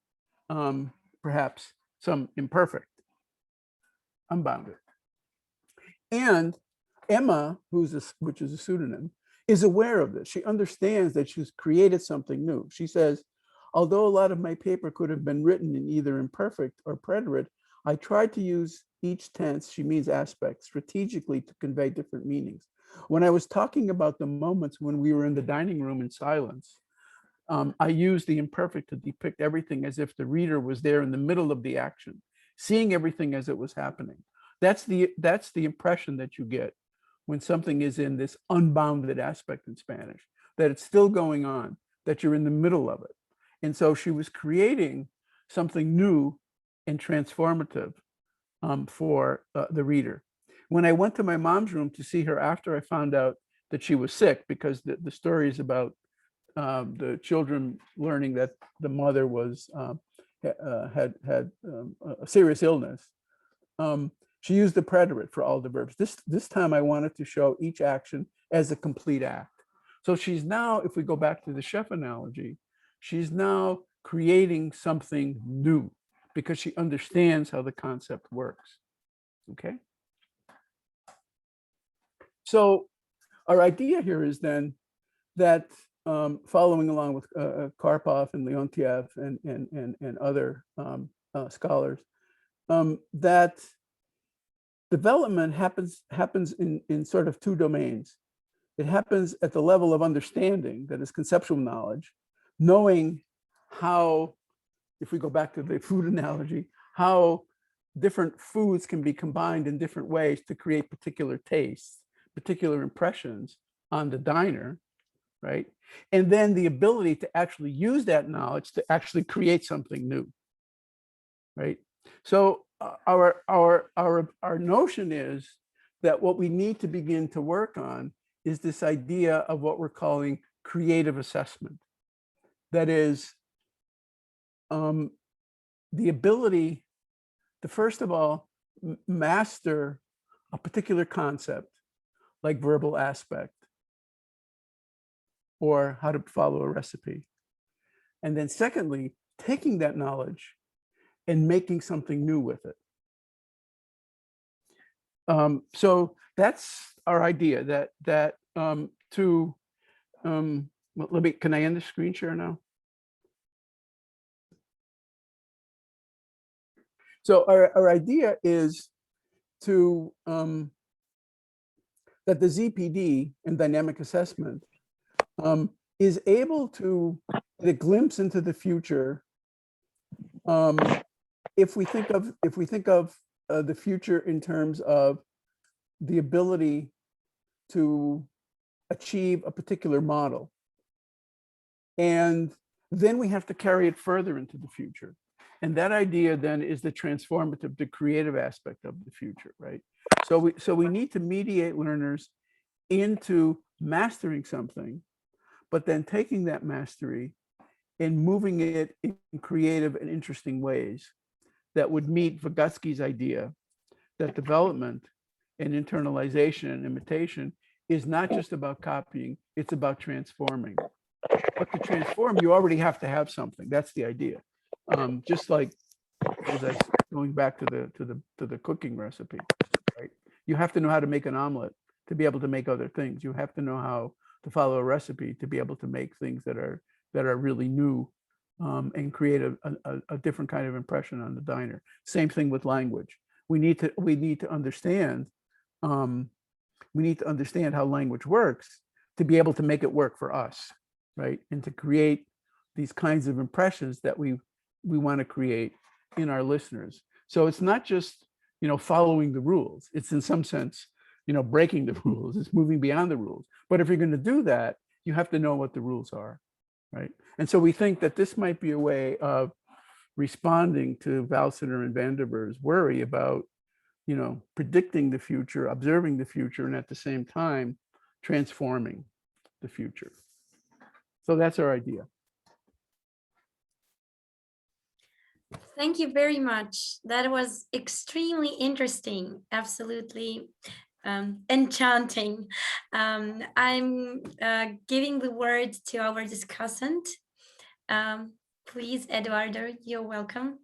Speaker 3: perhaps some imperfect, unbounded. And Emma, which is a pseudonym, is aware of this. She understands that she's created something new. She says, although a lot of my paper could have been written in either imperfect or preterite, I tried to use each tense, she means aspect, strategically to convey different meanings. When I was talking about the moments when we were in the dining room in silence, I used the imperfect to depict everything as if the reader was there in the middle of the action, seeing everything as it was happening. That's the impression that you get when something is in this unbounded aspect in Spanish, that it's still going on, that you're in the middle of it. And so she was creating something new and transformative for the reader. When I went to my mom's room to see her after I found out that she was sick, because the story is about the children learning that the mother was had a serious illness. She used the preterite for all the verbs. This time I wanted to show each action as a complete act. So she's now, if we go back to the chef analogy, she's now creating something new because she understands how the concept works. Okay. So our idea here is then that following along with Karpov and Leontiev and other scholars, that development happens in sort of two domains. It happens at the level of understanding, that is conceptual knowledge, knowing how, if we go back to the food analogy, how different foods can be combined in different ways to create particular tastes, particular impressions on the diner, right? And then the ability to actually use that knowledge to actually create something new, right? So our notion is that what we need to begin to work on is this idea of what we're calling creative assessment. That is the ability to, first of all, master a particular concept like verbal aspect or how to follow a recipe. And then secondly, taking that knowledge and making something new with it. So that's our idea, that well, can I end the screen share now? So our idea is to that the ZPD in dynamic assessment is able to get a glimpse into the future. If we think of the future in terms of the ability to achieve a particular model, and then we have to carry it further into the future. And that idea then is the transformative, the creative aspect of the future, right? So we need to mediate learners into mastering something, but then taking that mastery and moving it in creative and interesting ways that would meet Vygotsky's idea that development and internalization and imitation is not just about copying, it's about transforming. But to transform, you already have to have something. That's the idea. Just like, as I going back to the cooking recipe, right? You have to know how to make an omelet to be able to make other things. You have to know how to follow a recipe to be able to make things that are really new and create a different kind of impression on the diner. Same thing with language. We need to understand how language works to be able to make it work for us, right? And to create these kinds of impressions that we want to create in our listeners. So it's not just, following the rules. It's in some sense, breaking the rules. It's moving beyond the rules. But if you're going to do that, you have to know what the rules are, right? And so we think that this might be a way of responding to Valsiner and Vanderveer's worry about, predicting the future, observing the future, and at the same time, transforming the future. So that's our idea.
Speaker 1: Thank you very much. That was extremely interesting. Absolutely enchanting. I'm giving the word to our discussant. Please, Eduardo, you're welcome.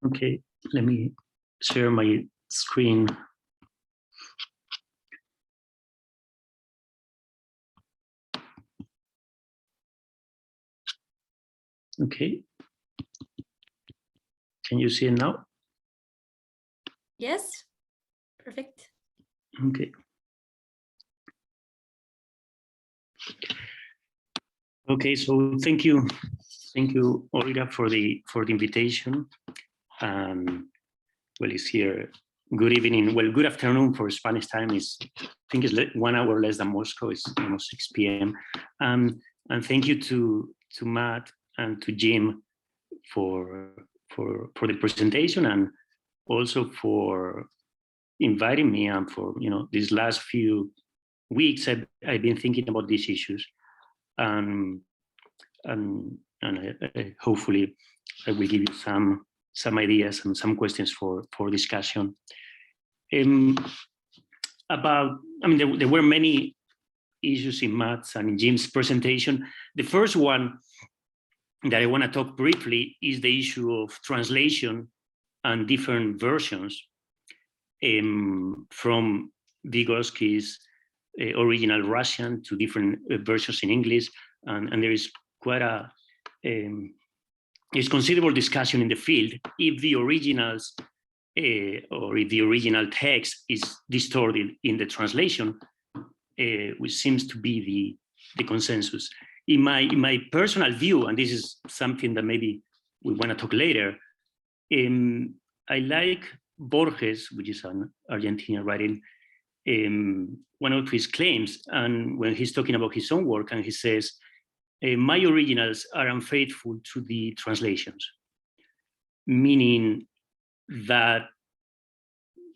Speaker 4: Okay, let me share my screen. Okay. Can you see it now?
Speaker 1: Yes, perfect.
Speaker 4: Okay. Okay, so thank you, Olga, for the invitation. Well, it's here. Good evening. Well, good afternoon for Spanish time. I think it's 1 hour less than Moscow. It's almost 6 p.m. And thank you to Matt and to Jim for the presentation, and also for inviting me, and for these last few weeks I've been thinking about these issues, and hopefully I will give you some ideas and some questions for discussion. There were many issues in Matt's and in Jim's presentation. The first one that I want to talk briefly is the issue of translation and different versions from Vygotsky's original Russian to different versions in English, and there is quite a there's considerable discussion in the field if the originals or if the original text is distorted in the translation, which seems to be the consensus. In my personal view, and this is something that maybe we want to talk later, I like Borges, which is an Argentinian writing, one of his claims, and when he's talking about his own work, and he says, my originals are unfaithful to the translations, meaning that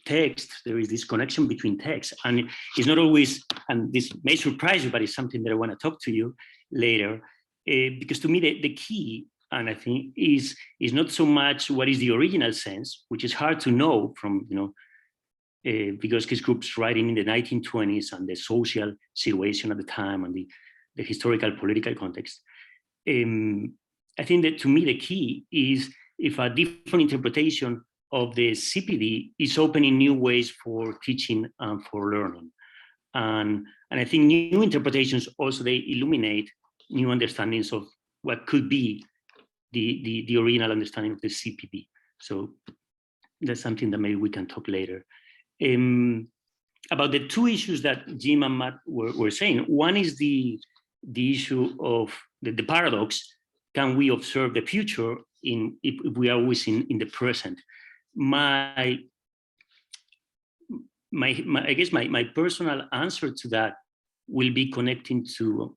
Speaker 4: text, there is this connection between text, and it's not always, and this may surprise you, but it's something that I want to talk to you later, because to me the key, and I think is not so much what is the original sense, which is hard to know from, you know, Vygotsky's group's writing in the 1920s and the social situation at the time and the historical political context. I think that to me the key is if a different interpretation of the ZPD is opening new ways for teaching and for learning. And I think new interpretations also, they illuminate new understandings of what could be the original understanding of the ZPD. So that's something that maybe we can talk later. About the two issues that Jim and Matt were saying, one is the issue of the paradox. Can we observe the future if we are always in the present? I guess my personal answer to that will be connecting to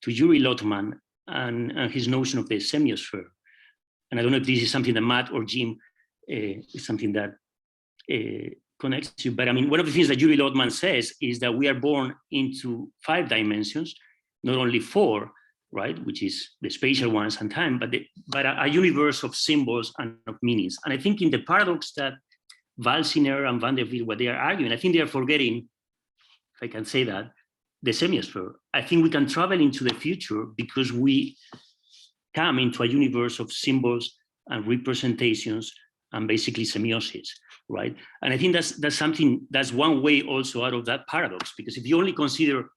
Speaker 4: Yuri Lotman and his notion of the semiosphere. And I don't know if this is something that Matt or Jim is something that connects to, but I mean, one of the things that Yuri Lotman says is that we are born into 5 dimensions, not only 4, right, which is the spatial ones and time, but a universe of symbols and of meanings. And I think in the paradox that Valsiner and Van der Veer, what they are arguing, I think they are forgetting, if I can say that, the semiosphere. I think we can travel into the future because we come into a universe of symbols and representations and basically semiosis, right? And I think that's one way also out of that paradox, because if you only consider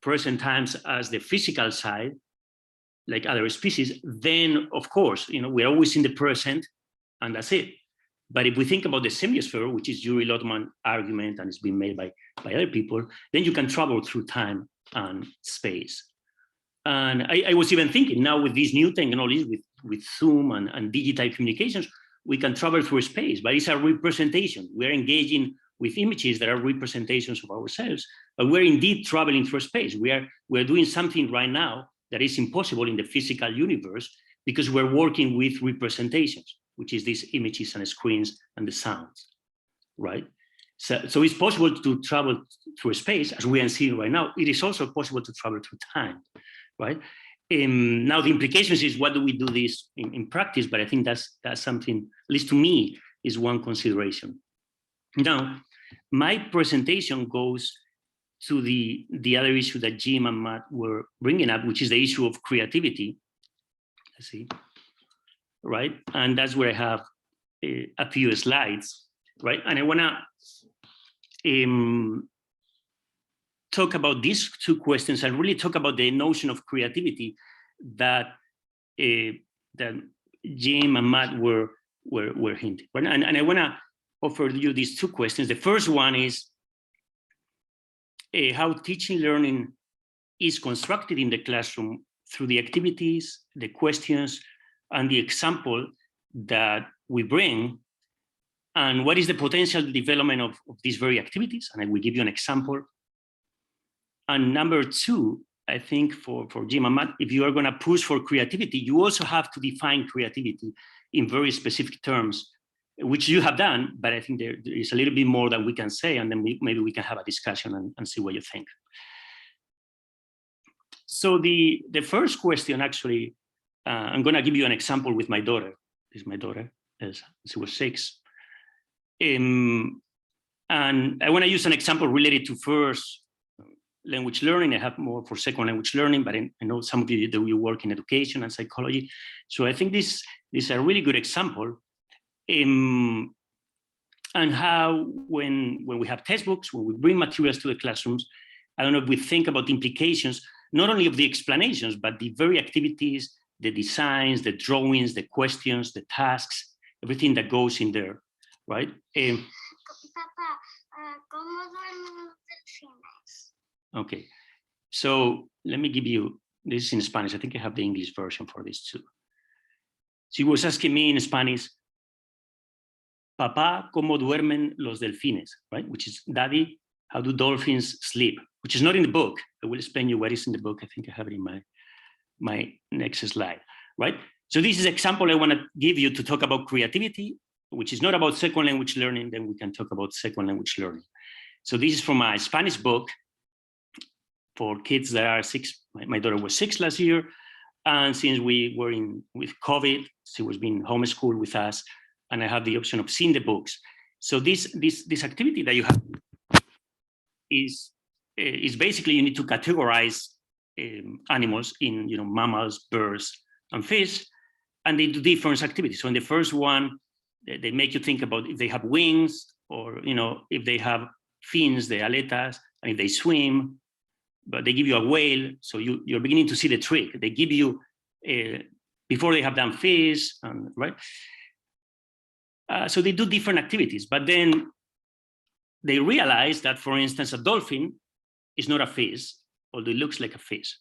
Speaker 4: present times as the physical side, like other species, then of course, you know, we're always in the present and that's it. But if we think about the semiosphere, which is Yuri Lotman argument and it's been made by other people, then you can travel through time and space. And I was even thinking now with these new technologies, with Zoom and digital communications, we can travel through space, but it's a representation. We're engaging with images that are representations of ourselves, but we're indeed traveling through space. We're doing something right now that is impossible in the physical universe because we're working with representations, which is these images and screens and the sounds, right? So it's possible to travel through space as we are seeing right now. It is also possible to travel through time, right? Now the implications is what do we do this in practice, but I think that's something, at least to me, is one consideration. Now, my presentation goes to the other issue that Jim and Matt were bringing up, which is the issue of creativity. Let's see, right? And that's where I have a few slides, right? And I wanna talk about these 2 questions and really talk about the notion of creativity that that Jim and Matt were hinting. Right? And I wanna offer you these 2 questions. The first one is how teaching learning is constructed in the classroom through the activities, the questions, and the example that we bring, and what is the potential development of these very activities. And I will give you an example. And number 2, I think for Jim and Matt, if you are going to push for creativity, you also have to define creativity in very specific terms, which you have done, but I think there is a little bit more that we can say, and then maybe we can have a discussion and see what you think. So the first question, actually, I'm going to give you an example with my daughter. This is my daughter, as she was 6. And I want to use an example related to first language learning. I have more for second language learning, but I know some of you that you work in education and psychology. So I think this is a really good example. And and how when we have textbooks, when we bring materials to the classrooms, I don't know if we think about the implications, not only of the explanations, but the very activities, the designs, the drawings, the questions, the tasks, everything that goes in there, right? Okay, so let me give you, this is in Spanish. I think I have the English version for this too. She was asking me in Spanish, Papá, ¿cómo duermen los delfines? Right? Which is, Daddy, how do dolphins sleep? Which is not in the book. I will explain you what is in the book. I think I have it in my next slide, right? So this is an example I want to give you to talk about creativity, which is not about second language learning. Then we can talk about second language learning. So this is from my Spanish book for kids that are 6. My daughter was 6 last year. And since we were with COVID, she was being homeschooled with us, and I have the option of seeing the books. So this activity that you have is basically you need to categorize animals in mammals, birds, and fish, and they do different activities. So in the first one, they make you think about if they have wings, or if they have fins, the aletas, and if they swim. But they give you a whale, so you're beginning to see the trick. They give you before they have done fish, right? So they do different activities, but then they realize that, for instance, a dolphin is not a fish, although it looks like a fish,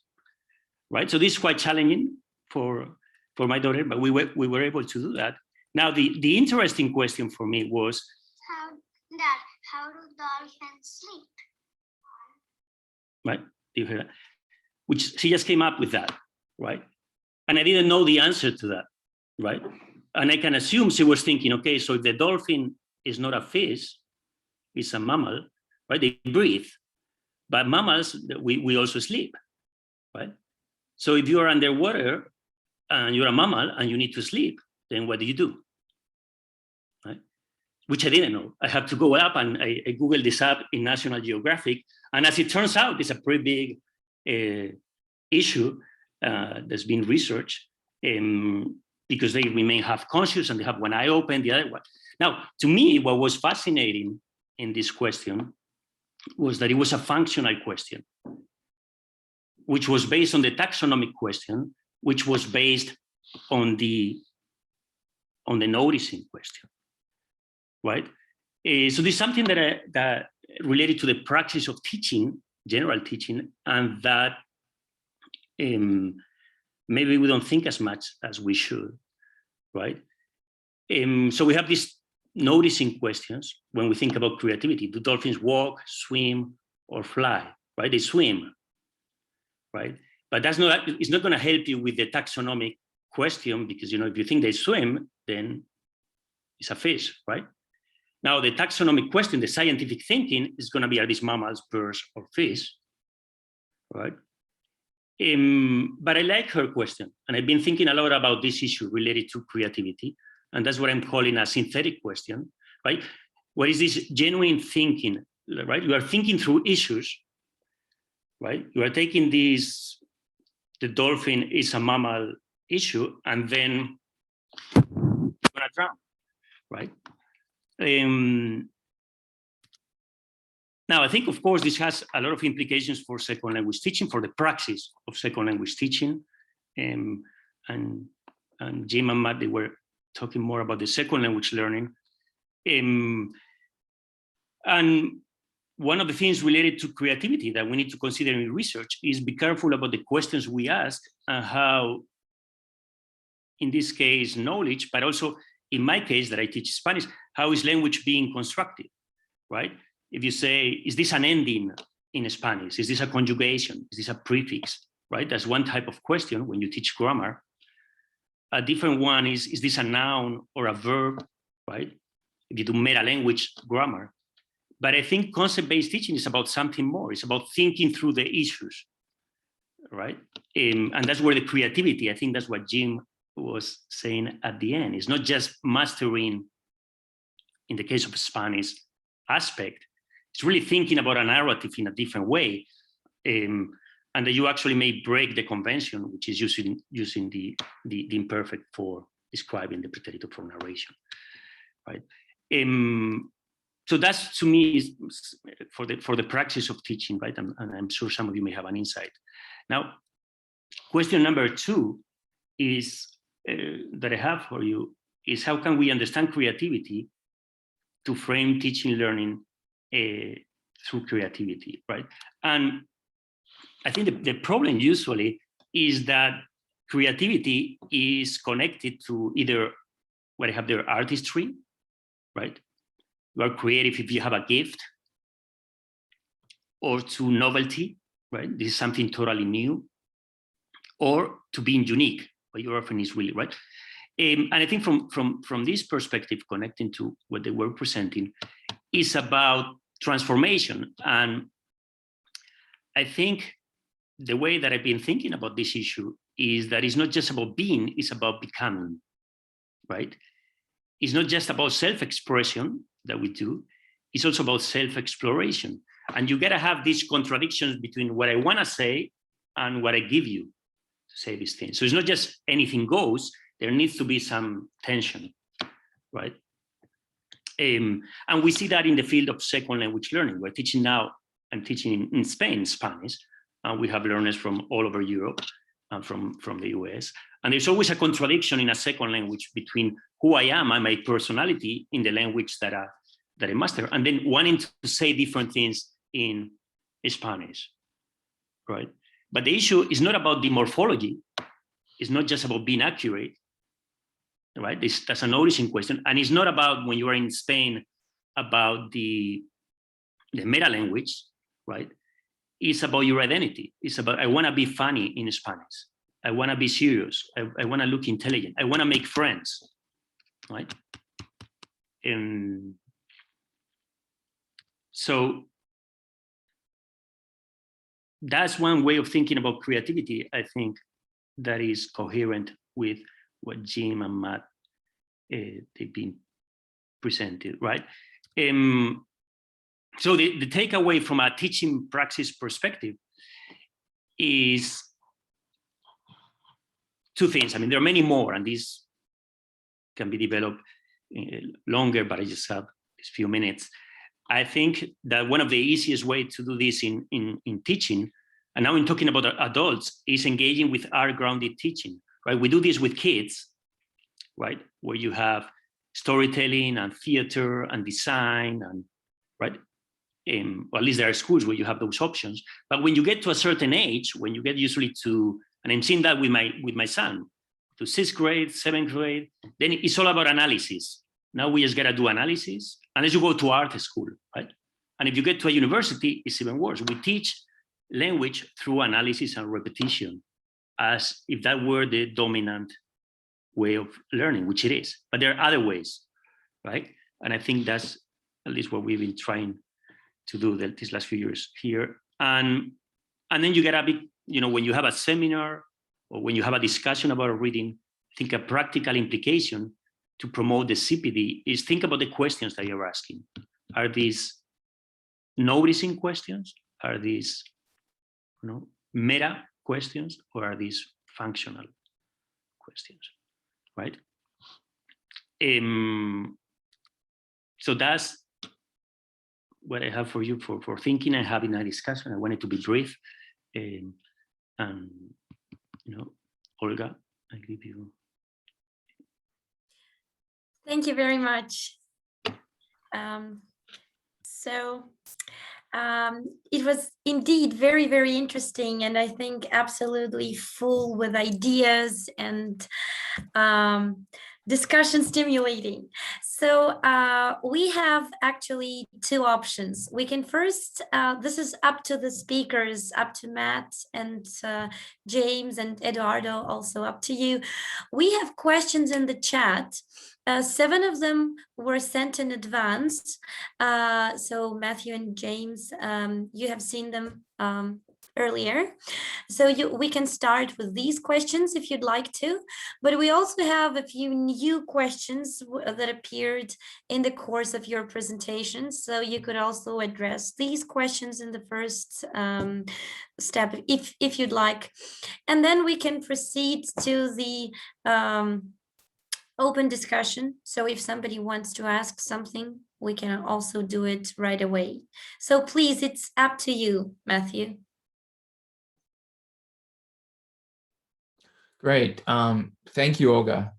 Speaker 4: right? So this is quite challenging for my daughter, but we were able to do that. Now, the interesting question for me was, how do dolphins sleep? Right? You hear that? Which she just came up with that, right? And I didn't know the answer to that, right? And I can assume she was thinking, okay, so if the dolphin is not a fish, it's a mammal, right? They breathe, but mammals, we also sleep, right? So if you're underwater and you're a mammal and you need to sleep, then what do? Right? Which I didn't know. I had to go up and I Googled this up in National Geographic. And as it turns out, it's a pretty big issue that's been researched because they remain half conscious and they have one eye open, the other one. Now, to me, what was fascinating in this question was that it was a functional question, which was based on the taxonomic question, which was based on the noticing question, right? So there's something that related to the practice of teaching, general teaching, and that maybe we don't think as much as we should, right? So we have these noticing questions when we think about creativity. Do dolphins walk, swim, or fly, right? They swim, right? But it's not going to help you with the taxonomic question, because if you think they swim, then it's a fish, right? Now, the taxonomic question, the scientific thinking, is going to be, are these mammals, birds, or fish, right? But I like her question, and I've been thinking a lot about this issue related to creativity, and that's what I'm calling a synthetic question, right? What is this genuine thinking, right? You are thinking through issues, right? You are taking this, the dolphin is a mammal issue, and then you're gonna drown, right? Now, I think, of course, this has a lot of implications for second language teaching, for the praxis of second language teaching. And Jim and Matt, they were talking more about the second language learning. And one of the things related to creativity that we need to consider in research is be careful about the questions we ask and how, in this case, knowledge, but also in my case that I teach Spanish, how is language being constructed, right? If you say, is this an ending in Spanish? Is this a conjugation? Is this a prefix, right? That's one type of question when you teach grammar. A different one is this a noun or a verb, right? If you do meta-language grammar. But I think concept-based teaching is about something more. It's about thinking through the issues, right? And that's where the creativity, I think that's what Jim was saying at the end. It's not just mastering, in the case of Spanish, aspect. It's really thinking about a narrative in a different way. And that you actually may break the convention, which is using the imperfect for describing the preterito for narration, right? so that's, to me, is for the practice of teaching, right? And I'm sure some of you may have an insight. Now, question number 2 is that I have for you is, how can we understand creativity to frame teaching learning through creativity, right? And I think the problem usually is that creativity is connected to either what I have there, artistry, right? You are creative if you have a gift, or to novelty, right? This is something totally new, or to being unique, what your offering is really, right? And I think from this perspective, connecting to what they were presenting, is about transformation. And I think the way that I've been thinking about this issue is that it's not just about being, it's about becoming, right? It's not just about self-expression that we do, it's also about self-exploration. And you gotta have these contradictions between what I wanna say and what I give you to say these things. So it's not just anything goes, there needs to be some tension, right? And we see that in the field of second language learning. We're teaching now, I'm teaching in Spain, Spanish, and we have learners from all over Europe and from the US. And there's always a contradiction in a second language between who I am and my personality in the language that I master, and then wanting to say different things in Spanish, right? But the issue is not about the morphology. It's not just about being accurate, right? That's an origin question. And it's not about, when you are in Spain, about the meta language, right? It's about your identity. It's about, I want to be funny in Spanish. I want to be serious. I want to look intelligent. I want to make friends, right? And so that's one way of thinking about creativity, I think, that is coherent with what Jim and Matt they've been presented, right? So the takeaway from a teaching praxis perspective is 2 things. I mean, there are many more, and these can be developed longer, but I just have these few minutes. I think that one of the easiest ways to do this in teaching, and now I'm talking about adults, is engaging with art-grounded teaching, right? We do this with kids, right? Where you have storytelling and theater and design, and right? Or at least there are schools where you have those options. But when you get to a certain age, when you get usually to, and I'm seeing that with my son, to 6th grade, 7th grade, then it's all about analysis. Now we just gotta do analysis, unless you go to art school, right? And if you get to a university, it's even worse. We teach language through analysis and repetition, as if that were the dominant way of learning, which it is. But there are other ways, right? And I think that's at least what we've been trying to do these last few years here. And then you gotta be, you know, when you have a seminar or when you have a discussion about a reading, I think a practical implication to promote the ZPD is think about the questions that you're asking. Are these noticing questions? Are these, you know, meta questions, or are these functional questions, right? So that's what I have for you for thinking and having a discussion. I wanted to be brief. And you know, Olga, I give you.
Speaker 1: Thank you very much. It was indeed very, very interesting, and I think absolutely full with ideas and discussion stimulating. So we have actually 2 options. We can first, this is up to the speakers, up to Matt and James and Eduardo, also up to you. We have questions in the chat. 7 of them were sent in advance. So Matthew and James, you have seen them earlier. So we can start with these questions if you'd like to, but we also have a few new questions that appeared in the course of your presentation. So you could also address these questions in the first step if you'd like. And then we can proceed to the open discussion. So if somebody wants to ask something, we can also do it right away. So please, it's up to you, Matthew.
Speaker 2: Great. Thank you, Olga.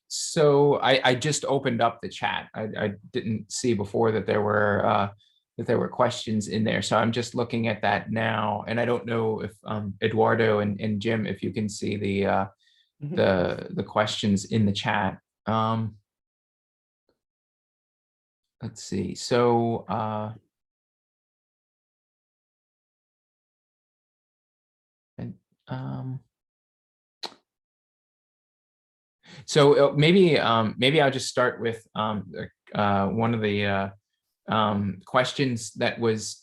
Speaker 2: So I just opened up the chat. I didn't see before that there were questions in there. So I'm just looking at that now, and I don't know if Eduardo and Jim, if you can see the questions in the chat. Let's see. So so maybe I'll just start with one of the questions that was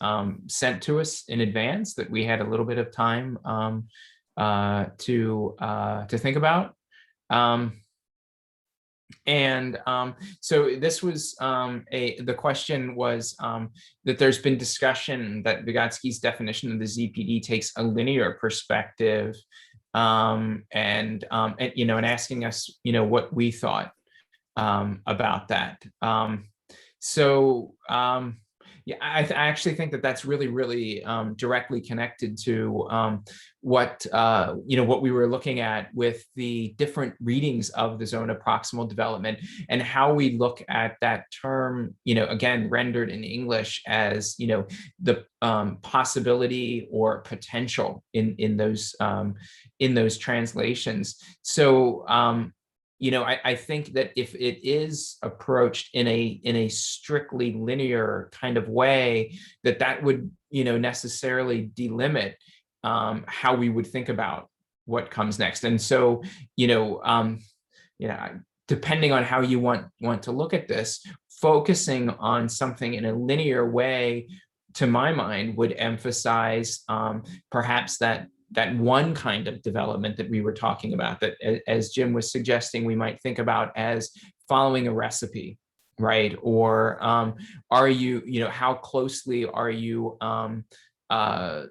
Speaker 2: sent to us in advance that we had a little bit of time to think about. So this was the question was that there's been discussion that Vygotsky's definition of the ZPD takes a linear perspective, and asking us, what we thought about that. Yeah, I actually think that that's really directly connected to what we were looking at with the different readings of the zone of proximal development, and how we look at that term, again, rendered in English as, the possibility or potential in those translations. So I think that if it is approached in a strictly linear kind of way, that would necessarily delimit how we would think about what comes next. And so depending on how you want to look at this, focusing on something in a linear way, to my mind, would emphasize perhaps that one kind of development that we were talking about, that, as Jim was suggesting, we might think about as following a recipe, right? Or are you, how closely are you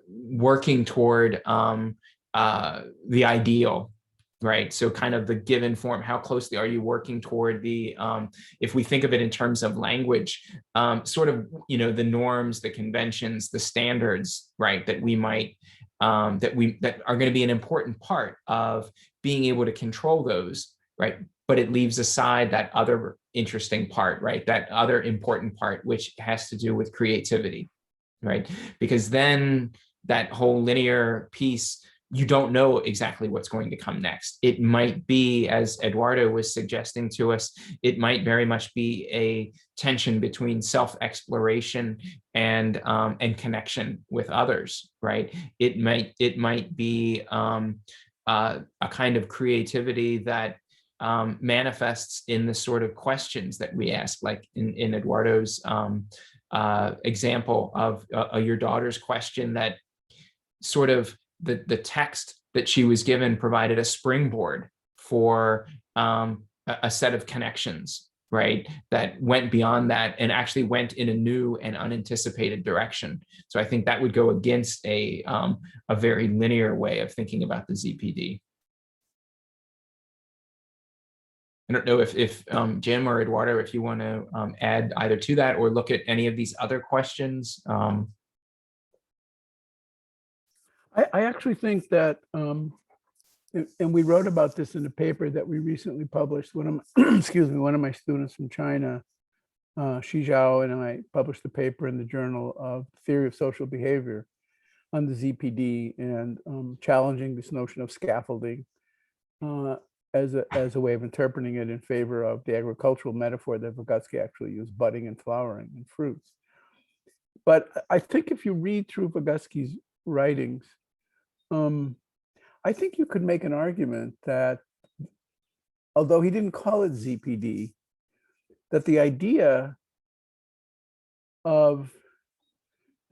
Speaker 2: working toward the ideal, right? So kind of the given form, how closely are you working toward the, if we think of it in terms of language, sort of, the norms, the conventions, the standards, right, that we might, that are going to be an important part of being able to control those, right? But it leaves aside that other interesting part, right? That other important part, which has to do with creativity, right? Because then that whole linear piece, you don't know exactly what's going to come next. It might be, as Eduardo was suggesting to us, it might very much be a tension between self-exploration and connection with others, right? It might be a kind of creativity that manifests in the sort of questions that we ask, like in Eduardo's example of your daughter's question, that sort of the text that she was given provided a springboard for a set of connections, right, that went beyond that and actually went in a new and unanticipated direction. So I think that would go against a very linear way of thinking about the ZPD. I don't know if Jim or Eduardo, if you want to add either to that or look at any of these other questions.
Speaker 3: I actually think that, and we wrote about this in a paper that we recently published. One of my students from China, Xi Zhao, and I published a paper in the Journal of Theory of Social Behavior on the ZPD, and challenging this notion of scaffolding as a way of interpreting it in favor of the agricultural metaphor that Vygotsky actually used, budding and flowering and fruits. But I think if you read through Vygotsky's writings, I think you could make an argument that, although he didn't call it ZPD, that the idea of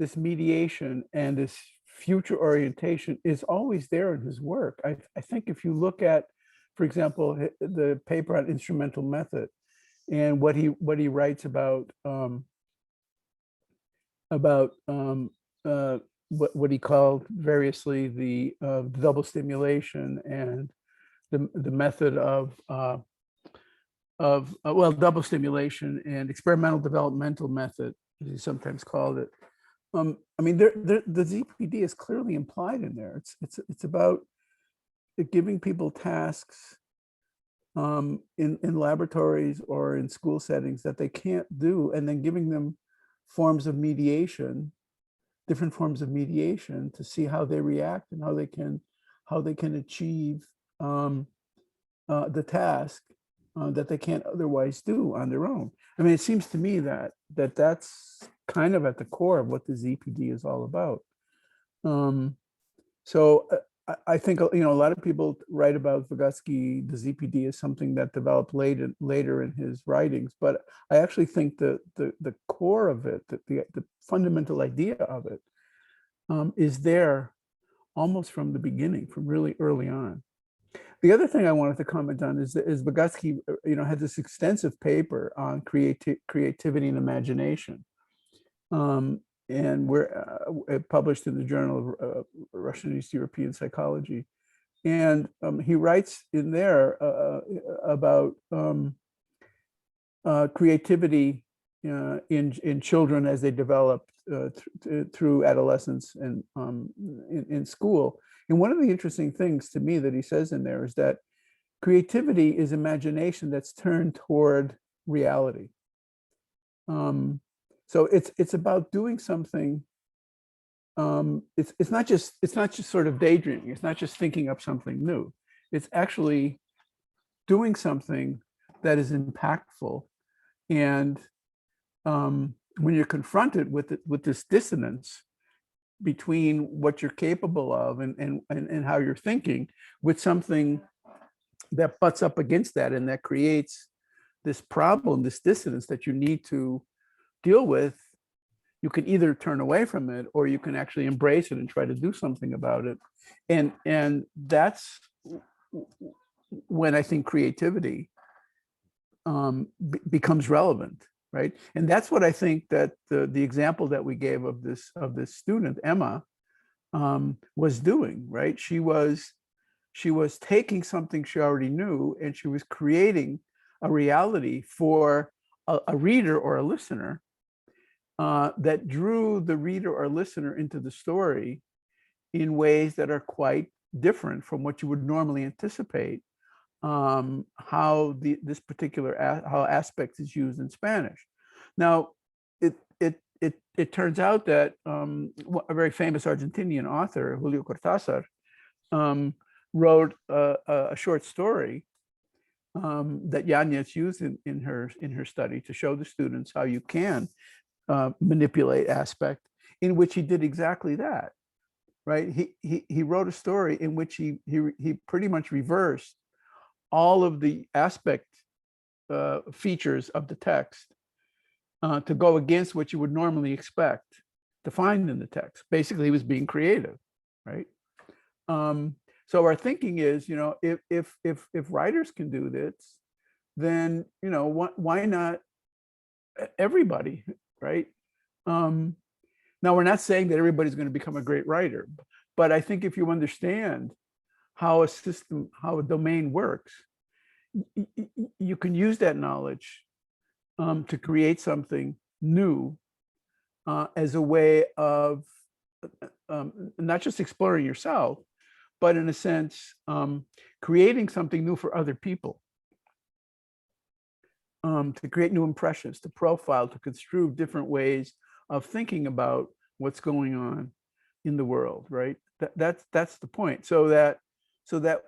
Speaker 3: this mediation and this future orientation is always there in his work. I think if you look at, for example, the paper on instrumental method and what he writes about what he called variously the double stimulation and the method of well, double stimulation and experimental developmental method, as he sometimes called it. I mean, the ZPD is clearly implied in there. It's about giving people tasks in laboratories or in school settings that they can't do, and then giving them forms of mediation, different forms of mediation, to see how they react and how they can achieve the task that they can't otherwise do on their own. I mean, it seems to me that that's kind of at the core of what the ZPD is all about. So I think, you know, a lot of people write about Vygotsky, the ZPD, as something that developed later in his writings, but I actually think the core of it, the fundamental idea of it, is there almost from the beginning, from really early on. The other thing I wanted to comment on is Vygotsky, you know, had this extensive paper on creativity and imagination, and we're published in the Journal of Russian and East European Psychology. And he writes in there about creativity in children as they develop through adolescence and in school. And one of the interesting things to me that he says in there is that creativity is imagination that's turned toward reality. So it's about doing something. It's not just sort of daydreaming. It's not just thinking up something new. It's actually doing something that is impactful. And when you're confronted with this dissonance between what you're capable of and how you're thinking, with something that butts up against that and that creates this problem, this dissonance that you need to deal with, you can either turn away from it or you can actually embrace it and try to do something about it. And that's when I think creativity becomes relevant, right? And that's what I think that the example that we gave of this student, Emma, was doing, right? She was taking something she already knew and she was creating a reality for a reader or a listener that drew the reader or listener into the story in ways that are quite different from what you would normally anticipate how this particular how aspect is used in Spanish. Now, it turns out that a very famous Argentinian author, Julio Cortázar, wrote a short story that Yanez used in her study to show the students how you can manipulate aspect, in which he did exactly that, right? He wrote a story in which he pretty much reversed all of the aspect features of the text to go against what you would normally expect to find in the text. Basically, he was being creative, right? So our thinking is, you know, if writers can do this, then, you know, why not everybody, right? Now, we're not saying that everybody's going to become a great writer, but I think if you understand how a system, how a domain works, you can use that knowledge to create something new as a way of not just exploring yourself, but in a sense, creating something new for other people, to create new impressions, to profile, to construe different ways of thinking about what's going on in the world, right? That's the point. So that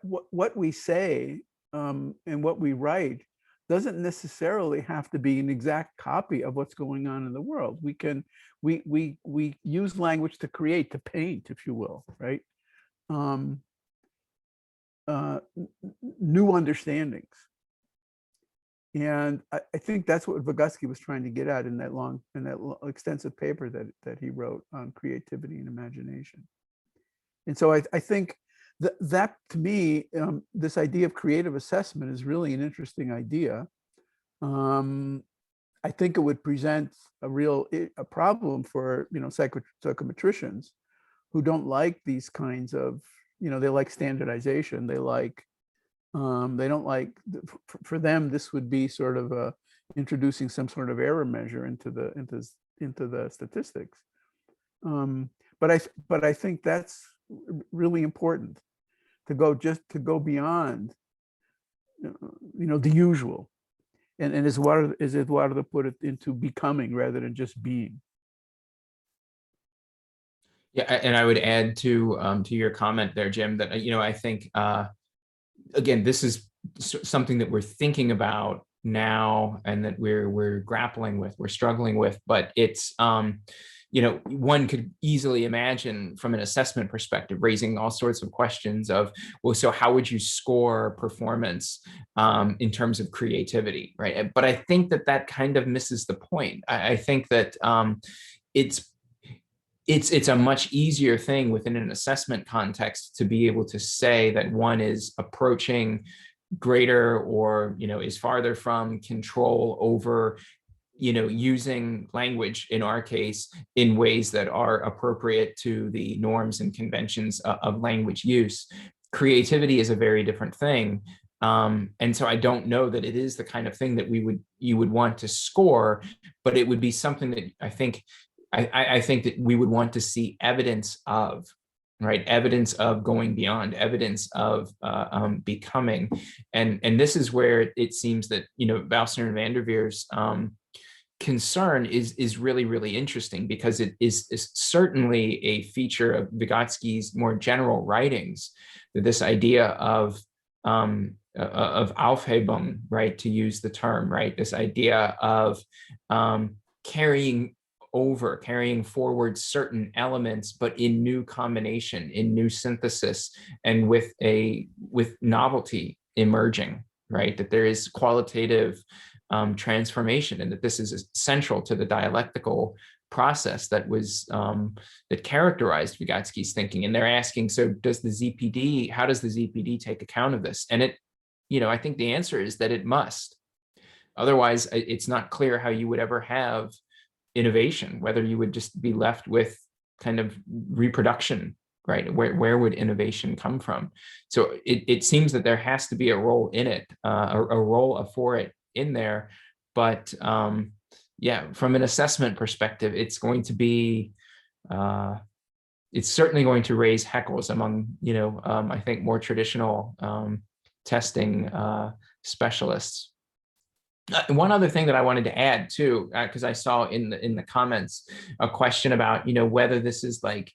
Speaker 3: what we say and what we write doesn't necessarily have to be an exact copy of what's going on in the world. We use language to create, to paint, if you will, right? New understandings. And I think that's what Vygotsky was trying to get at in that extensive paper that he wrote on creativity and imagination. And so I think that to me, this idea of creative assessment is really an interesting idea. I think it would present a problem for, you know, psychometricians who don't like these kinds of, you know, they like standardization, they like They don't like, for them, this would be sort of introducing some sort of error measure into the statistics. But I think that's really important to go beyond, the usual, and as Eduardo put it, into becoming rather than just being.
Speaker 2: Yeah, and I would add to your comment there, Jim, that I think again, this is something that we're thinking about now and that we're grappling with, we're struggling with, but it's one could easily imagine from an assessment perspective raising all sorts of questions of, well, so how would you score performance in terms of creativity, right? But I think that kind of misses the point. I think that it's a much easier thing within an assessment context to be able to say that one is approaching greater or is farther from control over using language, in our case, in ways that are appropriate to the norms and conventions of language use. Creativity is a very different thing. And so I don't know that it is the kind of thing that you would want to score, but it would be something that I think that we would want to see evidence of, right? Evidence of going beyond, evidence of becoming. And this is where it seems that, Valsiner and Van der Veer's concern is really, really interesting, because it is certainly a feature of Vygotsky's more general writings, that this idea of Aufhebung, right, to use the term, right, this idea of carrying forward certain elements, but in new combination, in new synthesis, and with novelty emerging, right? That there is qualitative transformation, and that this is central to the dialectical process that was that characterized Vygotsky's thinking. And they're asking, so how does the ZPD take account of this? And I think the answer is that it must. Otherwise, it's not clear how you would ever have innovation, whether you would just be left with kind of reproduction, right? Where would innovation come from? So it seems that there has to be a role in it, a role for it in there. But yeah, from an assessment perspective, it's going to be, it's certainly going to raise heckles among, I think more traditional testing specialists. One other thing that I wanted to add too, because I saw in the comments a question about, whether this is like,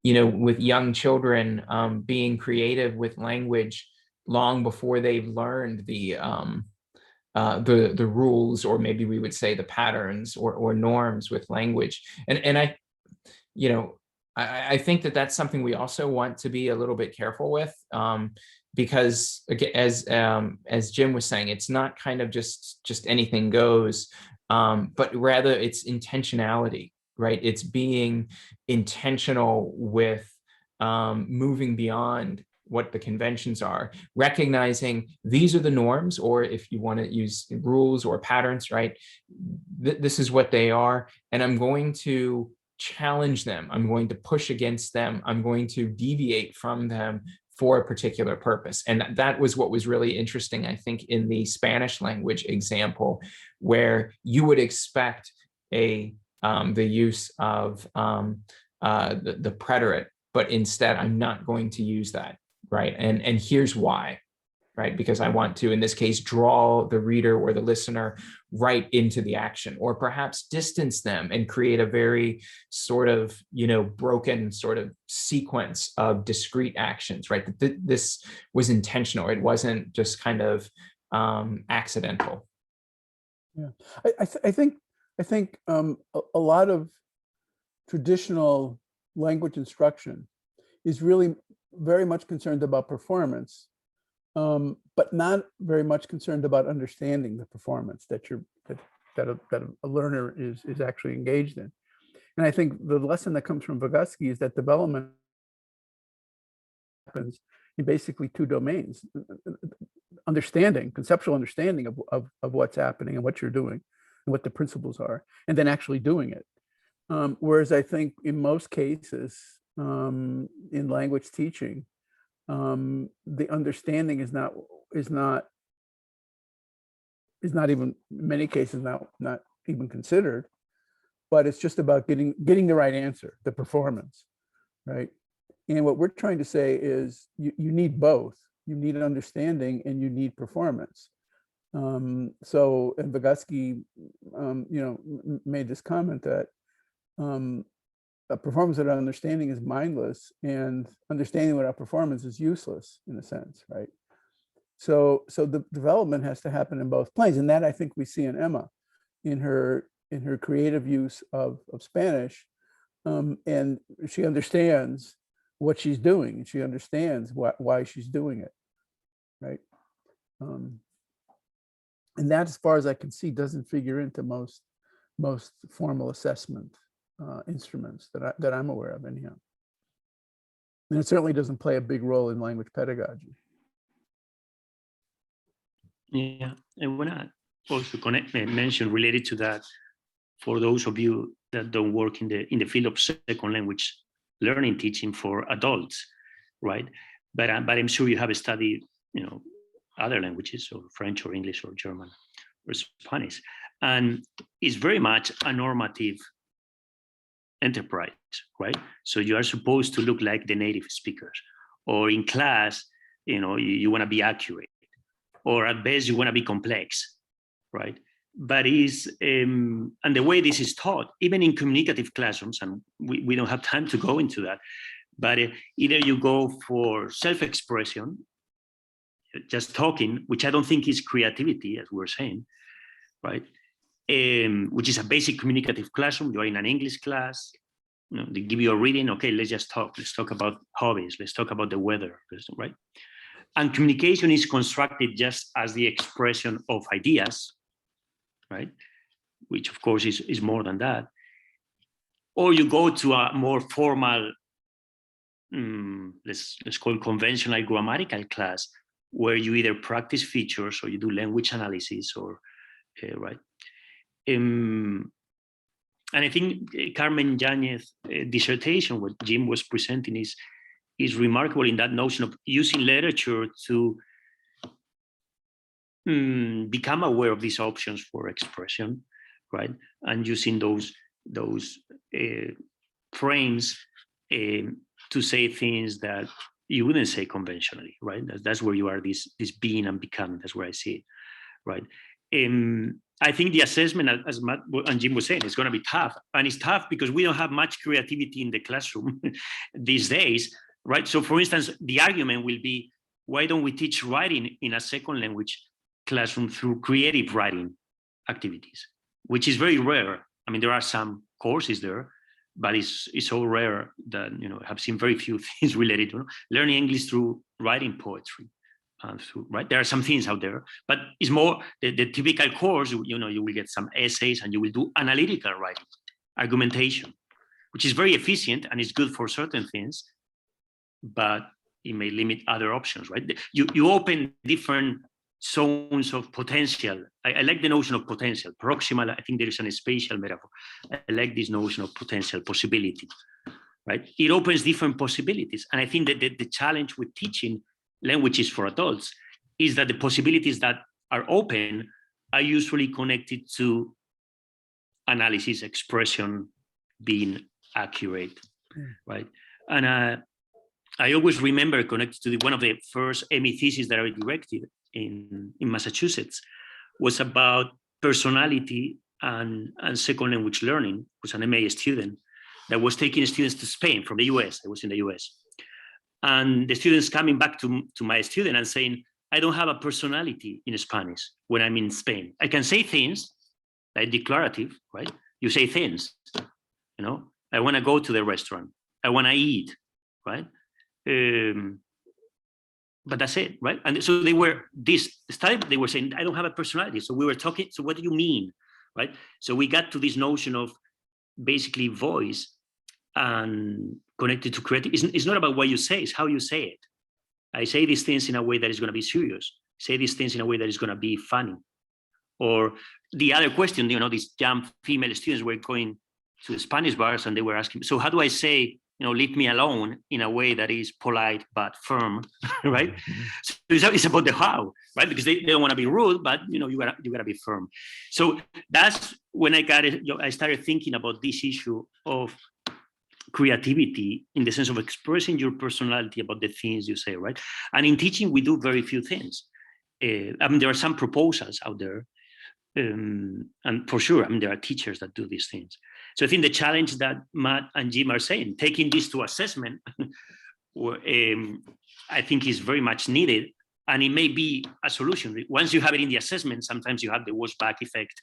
Speaker 2: with young children being creative with language long before they've learned the rules, or maybe we would say the patterns or norms with language. And I think that that's something we also want to be a little bit careful with. Because again, as Jim was saying, it's not kind of just anything goes, but rather it's intentionality, right? It's being intentional with moving beyond what the conventions are, recognizing these are the norms, or if you want to use rules or patterns, right? This is what they are, and I'm going to challenge them. I'm going to push against them. I'm going to deviate from them for a particular purpose. And that was what was really interesting, I think, in the Spanish language example, where you would expect the use of the preterite, but instead I'm not going to use that, right? And here's why, right? Because I want to, in this case, draw the reader or the listener right into the action, or perhaps distance them and create a very sort of, broken sort of sequence of discrete actions, right? This was intentional. It wasn't just kind of accidental.
Speaker 3: Yeah, I think a lot of traditional language instruction is really very much concerned about performance, but not very much concerned about understanding the performance that a learner is actually engaged in. And I think the lesson that comes from Vygotsky is that development happens in basically two domains: conceptual understanding of what's happening and what you're doing and what the principles are, and then actually doing it. Whereas I think in most cases in language teaching, the understanding is not is not even, in many cases, not even considered, but it's just about getting the right answer, the performance, right? And what we're trying to say is you need both. You need understanding and you need performance. And Vygotsky, made this comment that a performance without understanding is mindless, and understanding without performance is useless, in a sense, right? So the development has to happen in both planes, and that I think we see in Emma, in her creative use of Spanish, and she understands what she's doing, and she understands why she's doing it, right? And that, as far as I can see, doesn't figure into most formal assessment instruments that I'm aware of, anyhow. And it certainly doesn't play a big role in language pedagogy.
Speaker 4: Yeah, I want to also mention related to that, for those of you that don't work in the field of second language learning teaching for adults, right? But I'm sure you have studied, other languages, or French or English or German or Spanish, and it's very much a normative enterprise, right? So you are supposed to look like the native speakers, or in class, you want to be accurate, or at best you want to be complex, right? But and the way this is taught, even in communicative classrooms, and we don't have time to go into that, but either you go for self-expression, just talking, which I don't think is creativity, as we were saying, right? Which is a basic communicative classroom. You're in an English class, they give you a reading, okay, let's just talk. Let's talk about hobbies. Let's talk about the weather, right? And communication is constructed just as the expression of ideas, right? Which of course is more than that. Or you go to a more formal, let's call it conventional grammatical class, where you either practice features or you do language analysis, or right. And I think Carmen Yanez's dissertation, what Jim was presenting, is remarkable in that notion of using literature to become aware of these options for expression, right? And using those frames to say things that you wouldn't say conventionally, right? That's where you are, this being and becoming. That's where I see it, right? I think the assessment, as Matt and Jim was saying, is going to be tough, and it's tough because we don't have much creativity in the classroom these days, right? So, for instance, the argument will be, why don't we teach writing in a second language classroom through creative writing activities, which is very rare. I mean, there are some courses there, but it's so rare that I've seen very few things related to learning English through writing poetry. Right, there are some things out there, but it's more the typical course. You will get some essays and you will do analytical writing, argumentation, which is very efficient and is good for certain things, but it may limit other options. Right, you open different zones of potential. I like the notion of potential, proximal. I think there is a spatial metaphor. I like this notion of potential, possibility. Right, it opens different possibilities, and I think that the challenge with teaching languages for adults is that the possibilities that are open are usually connected to analysis, expression, being accurate, right? And I always remember, connected to one of the first ME theses that I directed in Massachusetts, was about personality and second language learning. It was an MA student that was taking students to Spain from the US. I was in the US. And the students coming back to my student and saying, I don't have a personality in Spanish when I'm in Spain. I can say things like declarative, right? You say things, I want to go to the restaurant. I want to eat, right? But that's it, right? And so they were saying, I don't have a personality. So we were talking, so what do you mean, right? So we got to this notion of basically voice and connected to creative. It's not about what you say, it's how you say it. I say these things in a way that is going to be serious. Say these things in a way that is going to be funny. Or the other question, these young female students were going to the Spanish bars and they were asking, so how do I say leave me alone in a way that is polite but firm, right? So it's about the how, right? Because they don't want to be rude, but you gotta be firm. So that's when I started thinking about this issue of creativity in the sense of expressing your personality about the things you say, right? And in teaching, we do very few things. I mean, there are some proposals out there, and for sure, I mean, there are teachers that do these things. So I think the challenge that Matt and Jim are saying, taking this to assessment, I think is very much needed, and it may be a solution. Once you have it in the assessment, sometimes you have the washback effect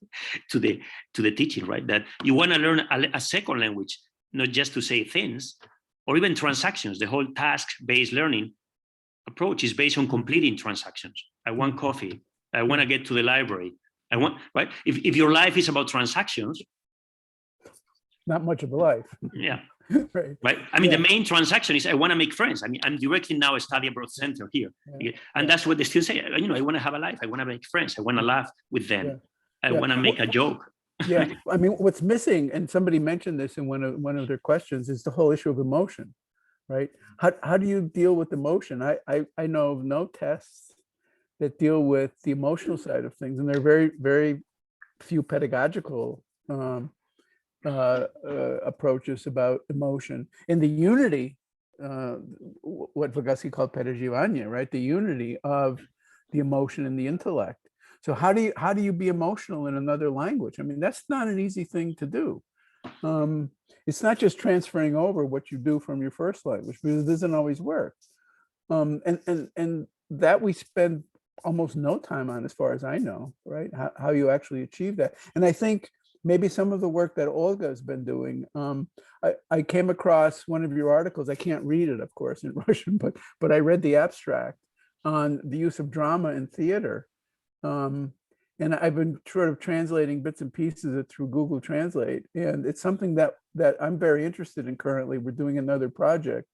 Speaker 4: to the teaching, right? That you want to learn a second language, not just to say things, or even transactions. The whole task-based learning approach is based on completing transactions. I want coffee. I want to get to the library. I want, right? If your life is about transactions,
Speaker 3: not much of a life.
Speaker 4: Yeah.
Speaker 3: Right.
Speaker 4: I mean, the main transaction is I want to make friends. I mean, I'm directing now a study abroad center here. And that's what they still say. I want to have a life. I want to make friends. I want to laugh with them. I want to make a joke.
Speaker 3: Yeah. I mean, what's missing, and somebody mentioned this in one of their questions, is the whole issue of emotion, right? How do you deal with emotion? I know of no tests that deal with the emotional side of things, and there are very, very few pedagogical approaches about emotion. In the unity, what Vygotsky called pedagogy, right? The unity of the emotion and the intellect. So how do you be emotional in another language? I mean, that's not an easy thing to do. It's not just transferring over what you do from your first language, because it doesn't always work. And that we spend almost no time on, as far as I know, right? How you actually achieve that. And I think maybe some of the work that Olga has been doing, I came across one of your articles. I can't read it, of course, in Russian, but I read the abstract on the use of drama in theater. And I've been sort of translating bits and pieces of it through Google Translate. And it's something that I'm very interested in currently. We're doing another project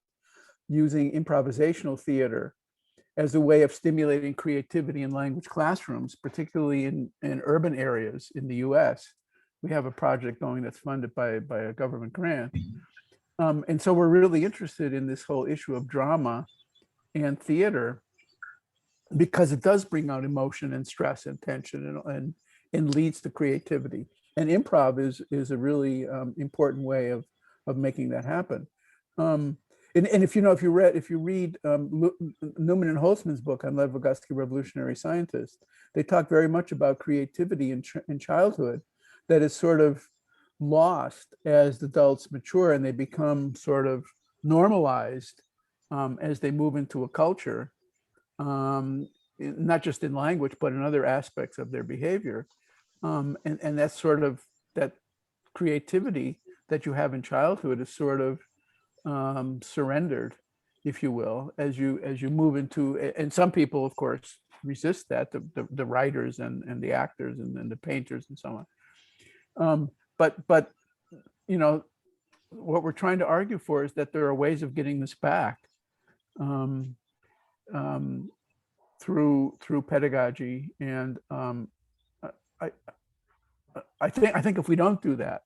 Speaker 3: using improvisational theater as a way of stimulating creativity in language classrooms, particularly in urban areas in the US. We have a project going that's funded by a government grant. And so we're really interested in this whole issue of drama and theater, because it does bring out emotion and stress and tension and leads to creativity. And improv is a really important way of making that happen. And if you read Newman and Holtzman's book on Lev Vygotsky, Revolutionary Scientist, they talk very much about creativity in childhood that is sort of lost as adults mature and they become sort of normalized as they move into a culture. Not just in language, but in other aspects of their behavior. And that's sort of that creativity that you have in childhood is sort of surrendered, if you will, as you move into, and some people, of course, resist that, the writers and the actors and the painters and so on. But you know, what we're trying to argue for is that there are ways of getting this back. Through pedagogy, and I think if we don't do that,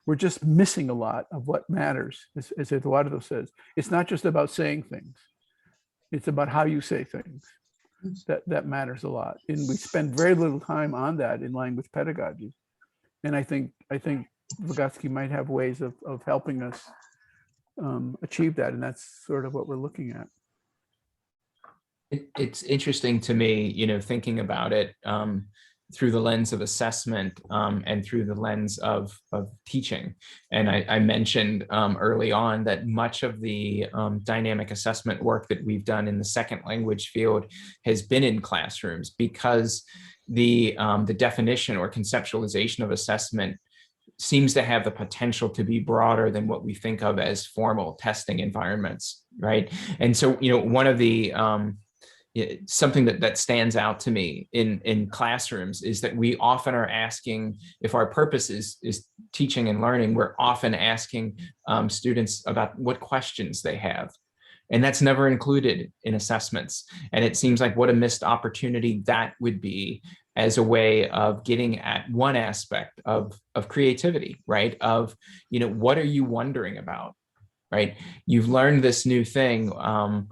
Speaker 3: we're just missing a lot of what matters. As Eduardo says, it's not just about saying things; it's about how you say things that matters a lot. And we spend very little time on that in language pedagogy. And I think Vygotsky might have ways of helping us achieve that, and that's sort of what we're looking at.
Speaker 2: It's interesting to me, you know, thinking about it through the lens of assessment and through the lens of teaching. And I mentioned early on that much of the dynamic assessment work that we've done in the second language field has been in classrooms, because the definition or conceptualization of assessment seems to have the potential to be broader than what we think of as formal testing environments, right? And so, you know, one of the something that stands out to me in classrooms is that we often are asking, if our purpose is teaching and learning, we're often asking students about what questions they have. And that's never included in assessments. And it seems like what a missed opportunity that would be as a way of getting at one aspect of creativity, right? Of, what are you wondering about, right? You've learned this new thing. What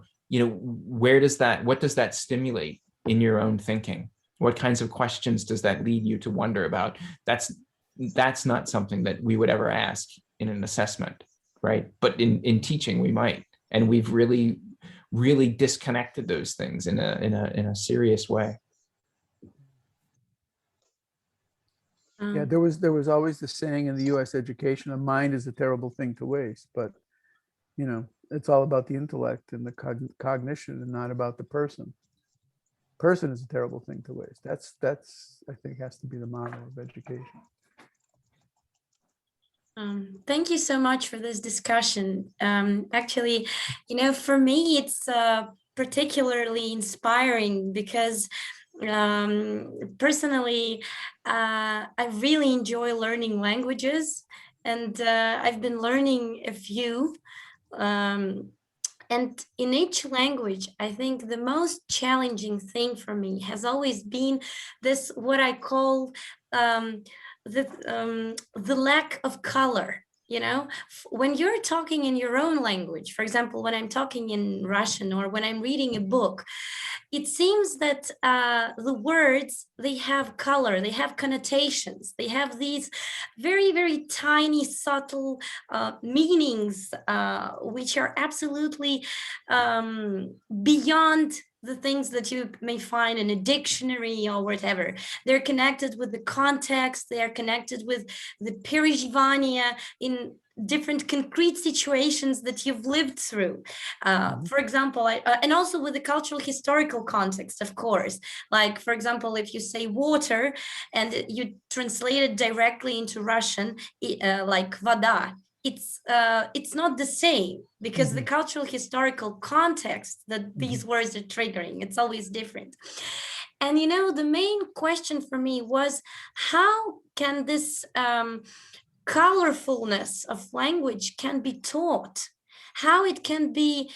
Speaker 2: does that stimulate in your own thinking? What kinds of questions does that lead you to wonder about? That's not something that we would ever ask in an assessment, right? But in teaching, we might, and we've really disconnected those things in a serious way.
Speaker 3: Yeah, there was always the saying in the U.S. education, a mind is a terrible thing to waste, but it's all about the intellect and the cognition and not about the person. Person is a terrible thing to waste. That's I think has to be the model of education.
Speaker 1: Thank you so much for this discussion. Actually, for me, it's particularly inspiring because personally, I really enjoy learning languages, and I've been learning a few. And in each language, I think the most challenging thing for me has always been this, what I call the lack of color. When you're talking in your own language, for example, when I'm talking in Russian or when I'm reading a book, it seems that the words, they have color, they have connotations, they have these very, very tiny, subtle meanings, which are absolutely beyond the things that you may find in a dictionary or whatever. They're connected with the context, they are connected with the perijivania in different concrete situations that you've lived through. For example, and also with the cultural historical context, of course. Like, for example, if you say water and you translate it directly into Russian, like voda, it's not the same, because the cultural historical context that these words are triggering, it's always different. And the main question for me was, how can this colorfulness of language can be taught, how it can be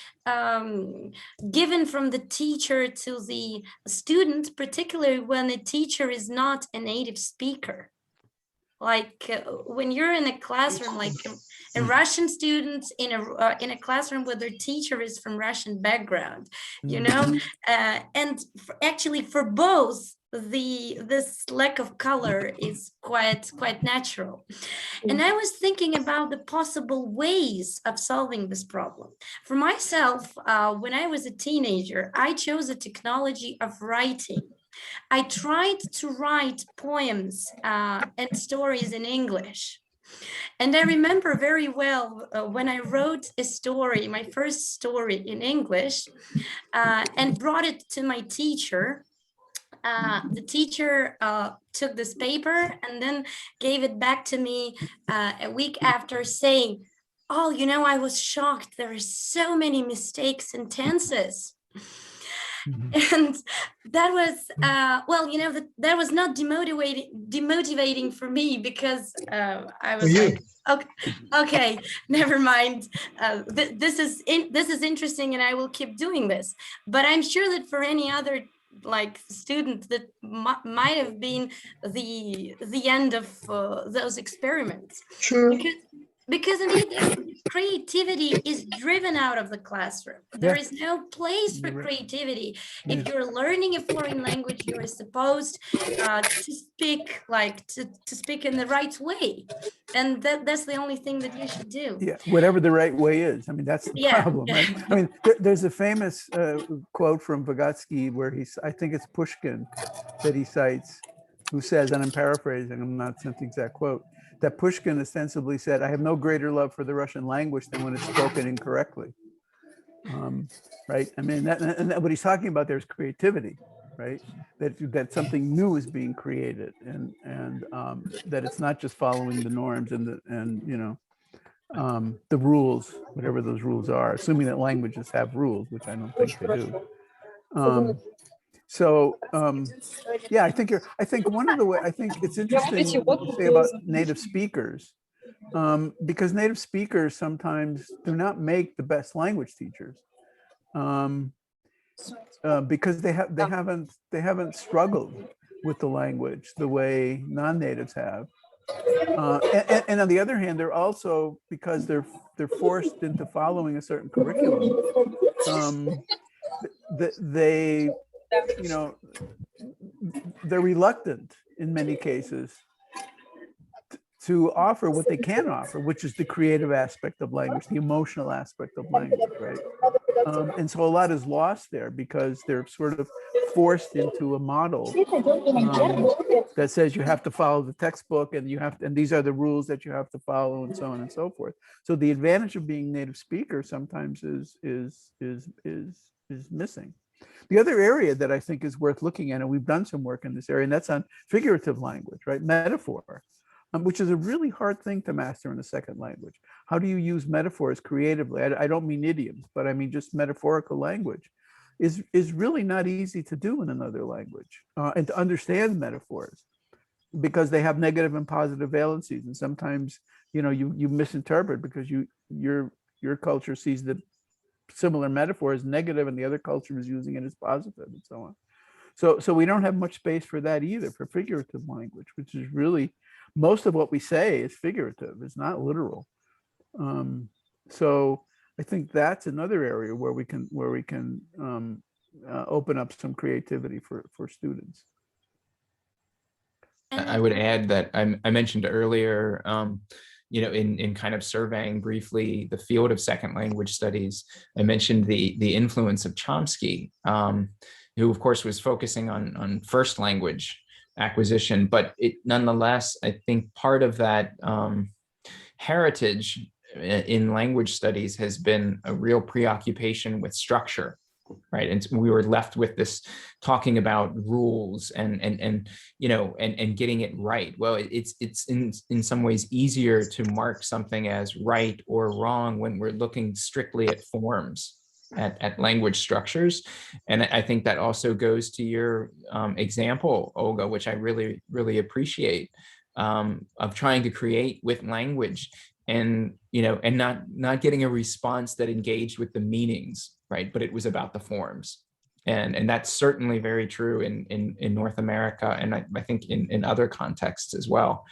Speaker 1: given from the teacher to the student, particularly when a teacher is not a native speaker. Like when you're in a classroom, like a Russian student in a classroom where their teacher is from Russian background, and actually for both, this lack of color is quite natural. And I was thinking about the possible ways of solving this problem. For myself, when I was a teenager, I chose the technology of writing. I tried to write poems and stories in English. And I remember very well when I wrote a story, my first story in English, and brought it to my teacher. The teacher took this paper and then gave it back to me a week after, saying, "Oh, I was shocked. There are so many mistakes in tenses." And that was that was not demotivating for me, because I was like, okay, never mind. This is interesting, and I will keep doing this. But I'm sure that for any other student, that might have been the end of those experiments. Sure. Because indeed, creativity is driven out of the classroom. There is no place for creativity. If you're learning a foreign language, you are supposed to speak to speak in the right way, and that's the only thing that you should do.
Speaker 3: Yeah, whatever the right way is. I mean, that's the problem, right? I mean, there's a famous quote from Vygotsky where I think it's Pushkin that he cites, who says, and I'm paraphrasing, I'm not saying the exact quote, that Pushkin ostensibly said, "I have no greater love for the Russian language than when it's spoken incorrectly." Right? I mean, and what he's talking about there is creativity, right? That something new is being created, and that it's not just following the norms and the rules, whatever those rules are, assuming that languages have rules, which I don't think they do. Yeah, I think one of the way, I think it's interesting what you say about native speakers, because native speakers sometimes do not make the best language teachers, because they haven't struggled with the language the way non-natives have. And on the other hand, they're also, because they're forced into following a certain curriculum, they, you know, they're reluctant in many cases to offer what they can offer, which is the creative aspect of language, the emotional aspect of language, right? And so a lot is lost there because they're sort of forced into a model that says you have to follow the textbook and you have to, and these are the rules that you have to follow, and so on and so forth. So the advantage of being native speaker sometimes is missing. The other area that I think is worth looking at, and we've done some work in this area, and that's on figurative language, right? Metaphor, which is a really hard thing to master in a second language. How do you use metaphors creatively? I don't mean idioms, but I mean just metaphorical language is really not easy to do in another language, and to understand metaphors, because they have negative and positive valencies, and sometimes, you know, you misinterpret because your culture sees the similar metaphor as negative and the other culture is using it as positive, and so on. So we don't have much space for that either, for figurative language, which is really, most of what we say is figurative, it's not literal. So I think that's another area where we can open up some creativity for students.
Speaker 2: I would add that I mentioned earlier, you know, in kind of surveying briefly the field of second language studies, I mentioned the influence of Chomsky, who of course was focusing on first language acquisition, but it nonetheless, I think part of that heritage in language studies has been a real preoccupation with structure, right? And we were left with this talking about rules and you know, and getting it right. Well, it's in some ways easier to mark something as right or wrong when we're looking strictly at forms, at language structures. And I think that also goes to your example, Olga, which I really appreciate, of trying to create with language, and you know, and not getting a response that engaged with the meanings, right? But it was about the forms. And that's certainly very true in North America, and I think in other contexts as well.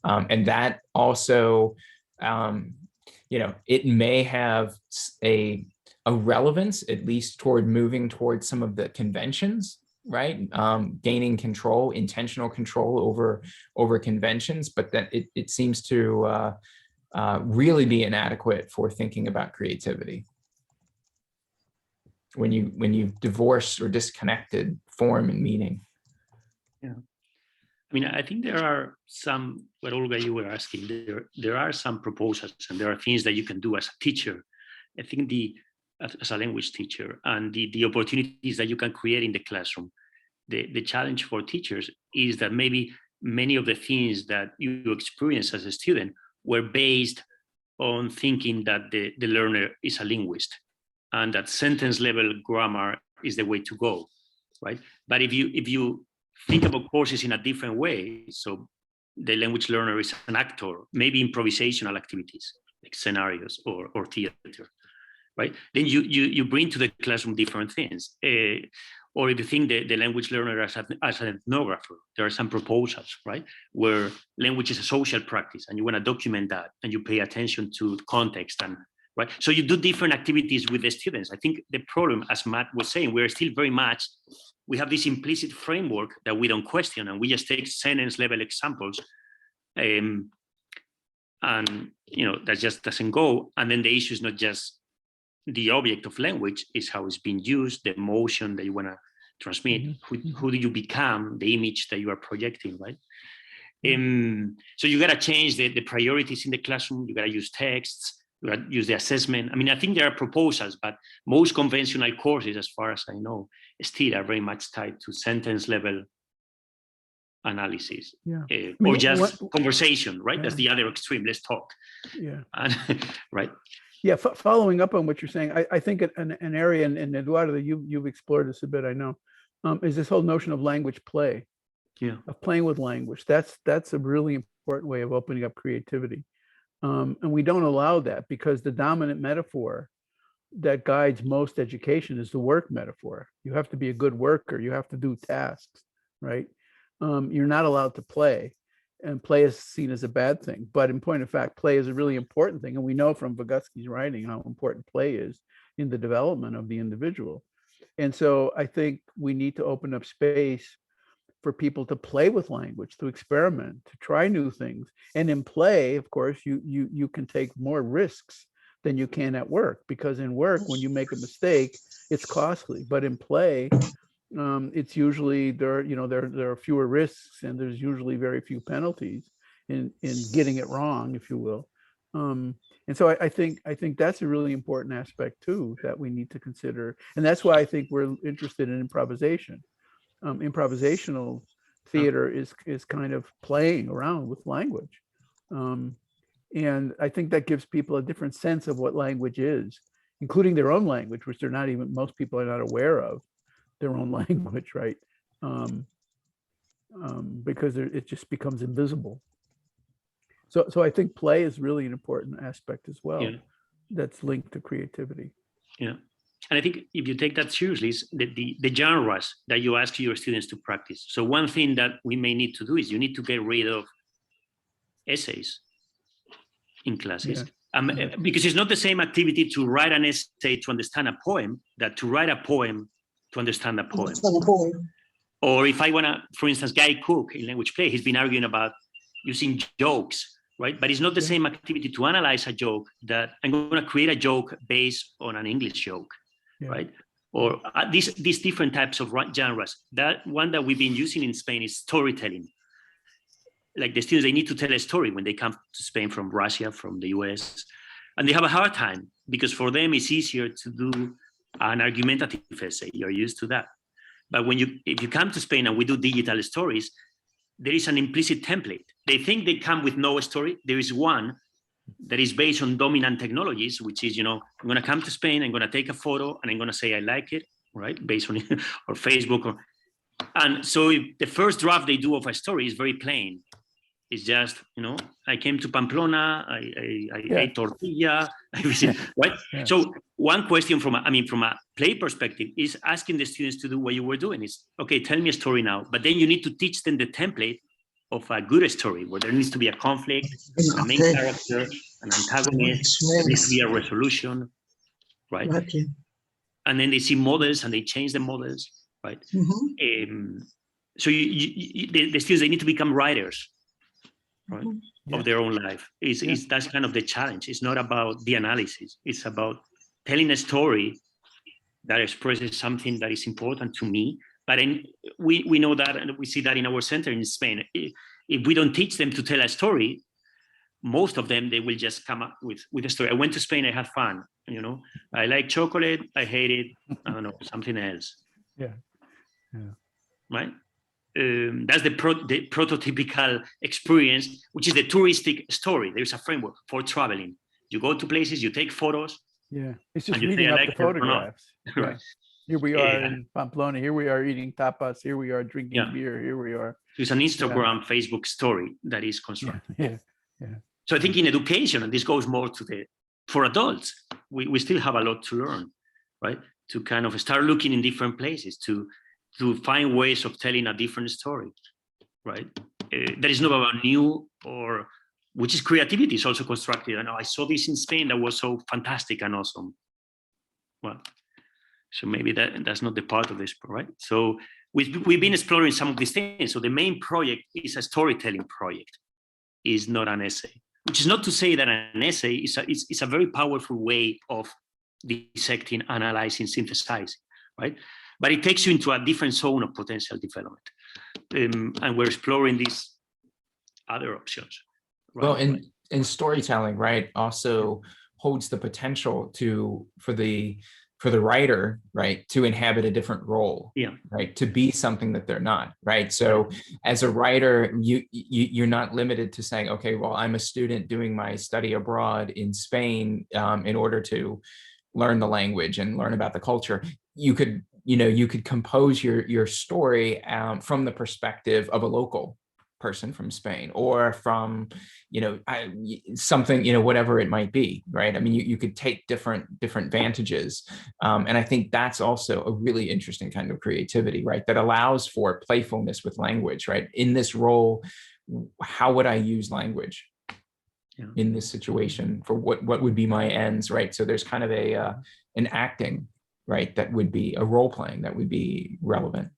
Speaker 2: And that also, you know, it may have a relevance, at least toward moving towards some of the conventions, right? Gaining control, intentional control over conventions, but that it seems to really be inadequate for thinking about creativity when you've divorced or disconnected form and meaning.
Speaker 4: Yeah, I mean, I think there are some, what Olga, you were asking, there are some proposals, and there are things that you can do as a teacher. I think as a language teacher, and the opportunities that you can create in the classroom. The challenge for teachers is that maybe many of the things that you experience as a student were based on thinking that the learner is a linguist, and that sentence level grammar is the way to go, right? But if you think about courses in a different way, so the language learner is an actor, maybe improvisational activities like scenarios or theater, right? Then you bring to the classroom different things. Or if you think the language learner as an ethnographer, there are some proposals, right? Where language is a social practice and you want to document that and you pay attention to context, and right? So you do different activities with the students. I think the problem, as Matt was saying, we're still very much, we have this implicit framework that we don't question, and we just take sentence level examples. And you know, that just doesn't go. And then the issue is not just the object of language, is how it's being used, the emotion that you want to transmit, who do you become, the image that you are projecting, right? So you got to change the priorities in the classroom. You got to use texts, you got to use the assessment. I mean, I think there are proposals, but most conventional courses, as far as I know, still are very much tied to sentence level analysis, or just conversation, right? That's the other extreme. Let's talk. Yeah. Right.
Speaker 3: Yeah, following up on what you're saying, I think an area, and Eduardo, you've explored this a bit, I know, is this whole notion of language play, of playing with language. That's a really important way of opening up creativity. And we don't allow that because the dominant metaphor that guides most education is the work metaphor. You have to be a good worker. You have to do tasks, right? you're not allowed to play. And play is seen as a bad thing. But in point of fact, play is a really important thing. And we know from Vygotsky's writing how important play is in the development of the individual. And so I think we need to open up space for people to play with language, to experiment, to try new things. And in play, of course, you can take more risks than you can at work, because in work, when you make a mistake, it's costly. But in play, it's usually there are fewer risks, and there's usually very few penalties in getting it wrong, if you will. And so I think that's a really important aspect too that we need to consider, and that's why I think we're interested in improvisation. Improvisational theater is kind of playing around with language, and I think that gives people a different sense of what language is, including their own language, which most people are not aware of their own language, right? Because it just becomes invisible. So I think play is really an important aspect as well.
Speaker 4: Yeah.
Speaker 3: That's linked to creativity.
Speaker 4: Yeah. And I think if you take that seriously, is the genres that you ask your students to practice. So one thing that we may need to do is you need to get rid of essays in classes. Yeah. Because it's not the same activity to write an essay to understand a poem that to write a poem to understand a poem. Or if I want to, for instance, Guy Cook in language play, he's been arguing about using jokes, right? But it's not the same activity to analyze a joke that I'm going to create a joke based on an English joke, right? Or these different types of genres. That one that we've been using in Spain is storytelling. Like the students, they need to tell a story when they come to Spain from Russia, from the US, and they have a hard time because for them it's easier to do an argumentative essay. You're used to that. But if you come to Spain and we do digital stories, there is an implicit template. They think they come with no story. There is one that is based on dominant technologies, which is, I'm going to come to Spain, I'm going to take a photo, and I'm going to say I like it, right? Based on or Facebook. And so the first draft they do of a story is very plain. It's just, I came to Pamplona, I ate tortilla, right? Yeah. So one question from a play perspective is asking the students to do what you were doing is, okay, tell me a story now, but then you need to teach them the template of a good story where there needs to be a conflict, a main character, an antagonist, there needs to be a resolution, right? Okay. And then they see models and they change the models, right? Mm-hmm. So the students, they need to become writers. Right, of their own life. That's kind of the challenge. It's not about the analysis. It's about telling a story that expresses something that is important to me. But we know that, and we see that in our center in Spain. If we don't teach them to tell a story, most of them, they will just come up with a story. I went to Spain, I had fun. I like chocolate, I hate it, I don't know, something else.
Speaker 3: Yeah.
Speaker 4: Right? That's the prototypical experience, which is the touristic story. There's a framework for traveling. You go to places, you take photos.
Speaker 3: Yeah, it's just reading up the photographs. Right. Here we are in Pamplona. Here we are eating tapas. Here we are drinking beer. Here we are.
Speaker 4: So it's an Instagram, Facebook story that is constructed.
Speaker 3: Yeah.
Speaker 4: So I think in education, and this goes more for adults, we still have a lot to learn, right? To kind of start looking in different places, to find ways of telling a different story, right? That is not about new or, which is creativity is also constructed. I saw this in Spain that was so fantastic and awesome. Well, so maybe that's not the part of this, right? So we've been exploring some of these things. So the main project is a storytelling project, is not an essay, which is not to say that an essay is a very powerful way of dissecting, analyzing, synthesizing, right? But it takes you into a different zone of potential development. And we're exploring these other options. Right?
Speaker 2: Well, and storytelling, right, also holds the potential for the writer, right, to inhabit a different role, right, to be something that they're not, right? So as a writer, you're not limited to saying, okay, well, I'm a student doing my study abroad in Spain in order to learn the language and learn about the culture. You could compose your story from the perspective of a local, person from Spain, or from, something, whatever it might be, right? I mean, you could take different vantages. And I think that's also a really interesting kind of creativity, right? That allows for playfulness with language, right? In this role, how would I use language in this situation for what would be my ends, right? So there's kind of an acting, right? That would be a role playing that would be relevant.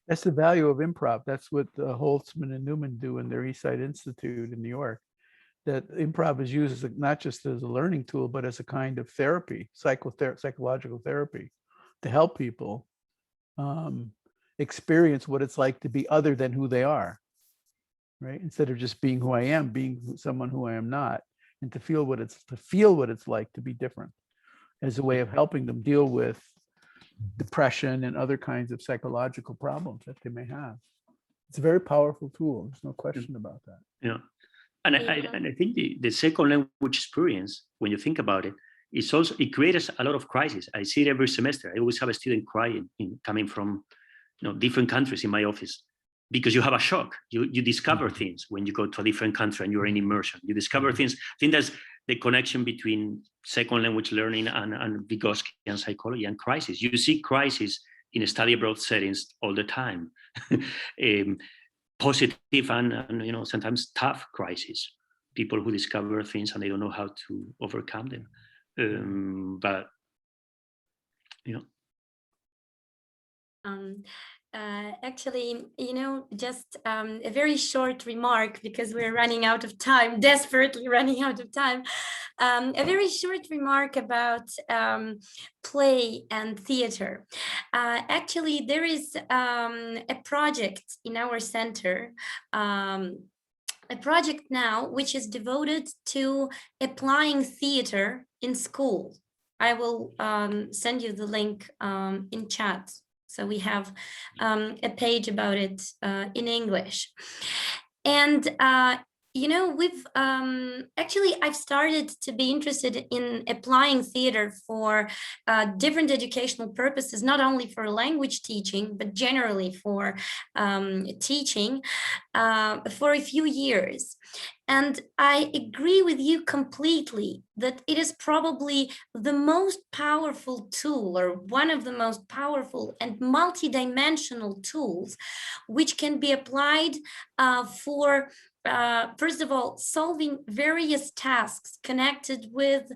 Speaker 3: That's the value of improv. That's what Holtzman and Newman do in their East Side Institute in New York. That improv is used as not just as a learning tool, but as a kind of therapy, psychological therapy, to help people experience what it's like to be other than who they are, right? Instead of just being who I am, being someone who I am not, and to feel what it's like to be different, as a way of helping them deal with depression and other kinds of psychological problems that they may have. It's a very powerful tool. There's no question about that.
Speaker 4: Yeah. And I think the second language experience, when you think about it, it creates a lot of crisis. I see it every semester. I always have a student crying coming from different countries in my office, because you have a shock. You discover things when you go to a different country and you're in immersion. You discover things. I think that's the connection between second language learning and Vygotskian psychology and crisis. You see crisis in study abroad settings all the time. Positive and sometimes tough crisis. People who discover things and they don't know how to overcome them. But
Speaker 1: actually, just a very short remark, because we're running out of time, desperately running out of time. A very short remark about play and theater. Actually, there is a project in our center, a project now which is devoted to applying theater in school. I will send you the link in chat. So we have a page about it in English. And, we've actually, I've started to be interested in applying theater for different educational purposes, not only for language teaching, but generally for teaching for a few years. And I agree with you completely that it is probably the most powerful tool, or one of the most powerful and multidimensional tools, which can be applied for first of all, solving various tasks connected with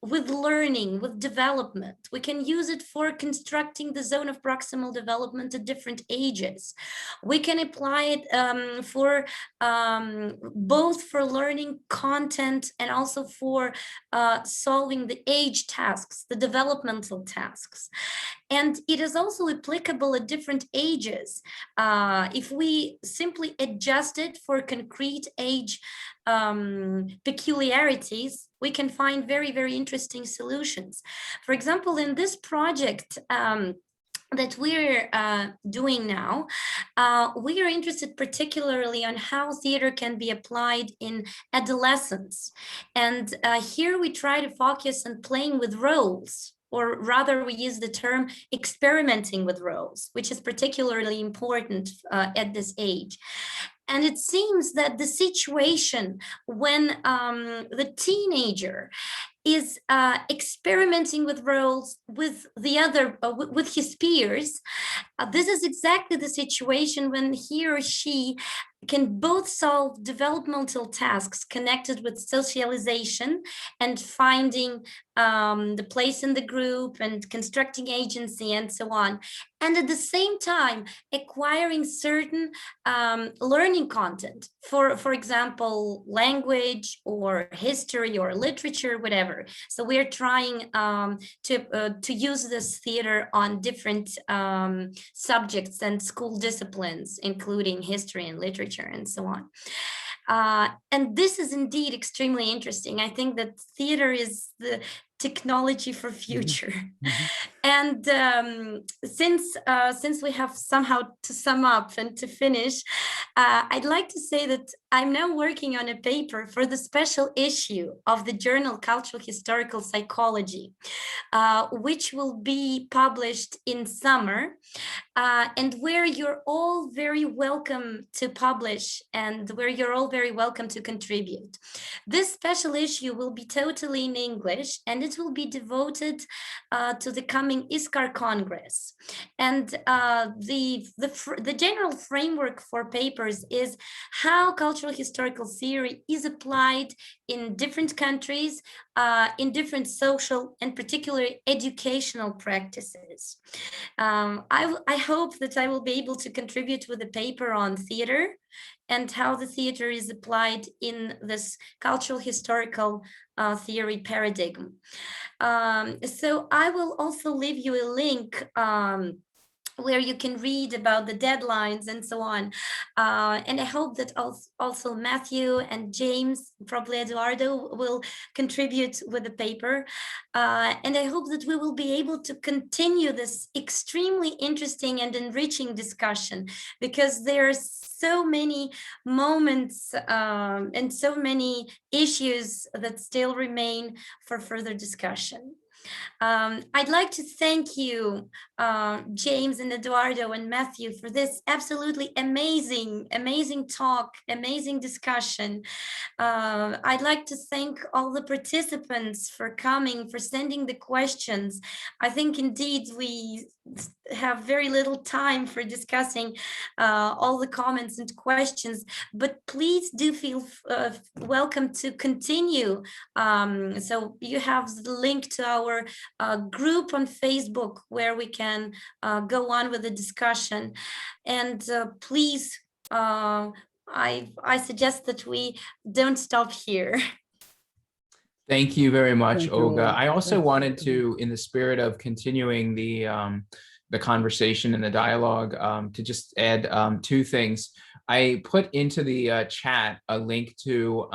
Speaker 1: learning, with development. We can use it for constructing the zone of proximal development at different ages. We can apply it for both for learning content and also for solving the age tasks, the developmental tasks. And it is also applicable at different ages. If we simply adjust it for concrete age peculiarities, we can find very, very interesting solutions. For example, in this project that we're doing now, we are interested particularly on how theater can be applied in adolescence. And here we try to focus on playing with roles, or rather we use the term experimenting with roles, which is particularly important at this age. And it seems that the situation when the teenager is experimenting with roles with the other, with his peers, this is exactly the situation when he or she can both solve developmental tasks connected with socialization and finding the place in the group and constructing agency and so on. And at the same time, acquiring certain learning content, for example, language or history or literature, whatever. So we're trying to use this theater on different subjects and school disciplines, including history and literature and so on. And this is indeed extremely interesting. I think that theater is the technology for future. And since we have somehow to sum up and to finish, I'd like to say that I'm now working on a paper for the special issue of the journal Cultural Historical Psychology, which will be published in summer, and where you're all very welcome to publish and where you're all very welcome to contribute. This special issue will be totally in English, and it will be devoted to the coming ISCAR Congress. And the general framework for papers is how cultural historical theory is applied in different countries, in different social and particularly educational practices. I hope that I will be able to contribute with a paper on theater and how the theater is applied in this cultural historical theory paradigm. So I will also leave you a link where you can read about the deadlines and so on. And I hope that also Matthew and James, probably Eduardo, will contribute with the paper. And I hope that we will be able to continue this extremely interesting and enriching discussion, because there are so many moments and so many issues that still remain for further discussion. I'd like to thank you, James and Eduardo and Matthew, for this absolutely amazing talk, amazing discussion. I'd like to thank all the participants for coming, for sending the questions. I think indeed we have very little time for discussing all the comments and questions, but please do feel welcome to continue. So you have the link to our group on Facebook where we can go on with the discussion. And please, I suggest that we don't stop here.
Speaker 2: Thank you very much,
Speaker 3: Thank you
Speaker 2: Olga.
Speaker 3: all.
Speaker 2: I also
Speaker 3: Thanks.
Speaker 2: wanted to, in the spirit of continuing the conversation and the dialogue, to just add two things. I put into the chat a link to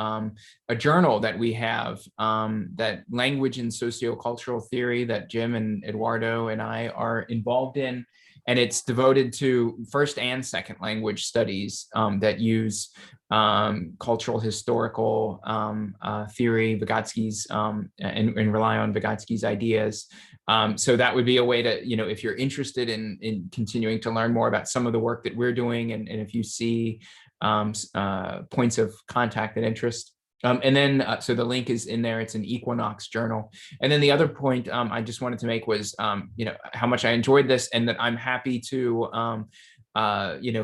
Speaker 2: a journal that we have, that Language and Sociocultural Theory, that Jim and Eduardo and I are involved in. And it's devoted to first and second language studies that use cultural historical theory, Vygotsky's, and rely on Vygotsky's ideas. So that would be a way to, if you're interested in continuing to learn more about some of the work that we're doing, and if you see points of contact and interest. And then, so the link is in there, it's an Equinox journal. And then the other point I just wanted to make was, how much I enjoyed this, and that I'm happy to,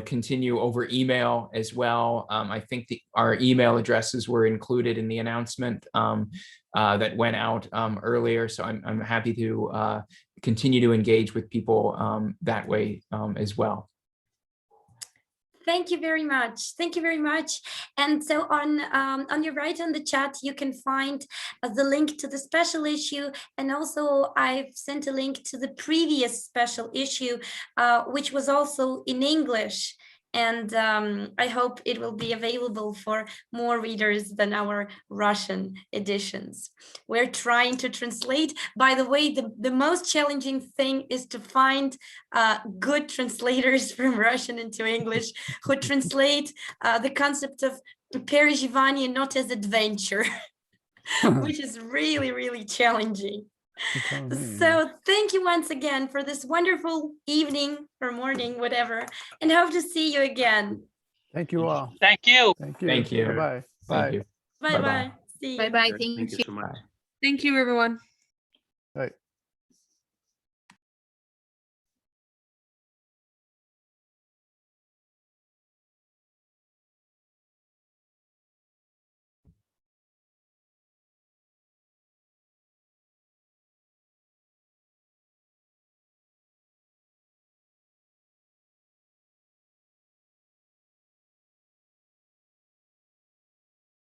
Speaker 2: continue over email as well. I think our email addresses were included in the announcement that went out earlier. So I'm happy to continue to engage with people that way as well.
Speaker 1: Thank you very much. Thank you very much. And so on your right on the chat, you can find the link to the special issue. And also I've sent a link to the previous special issue, which was also in English. And I hope it will be available for more readers than our Russian editions. We're trying to translate. By the way, the most challenging thing is to find good translators from Russian into English who translate the concept of переживание not as adventure, which is really, really challenging. So thank you once again for this wonderful evening or morning, whatever, and hope to see you again.
Speaker 3: Thank you all.
Speaker 5: Thank you.
Speaker 3: Thank you.
Speaker 2: Thank you.
Speaker 3: Bye-bye.
Speaker 2: Thank
Speaker 3: Bye.
Speaker 2: you.
Speaker 1: Bye-bye. See you.
Speaker 6: Bye-bye.
Speaker 4: Thank you so much.
Speaker 6: Thank you, everyone.
Speaker 3: Bye.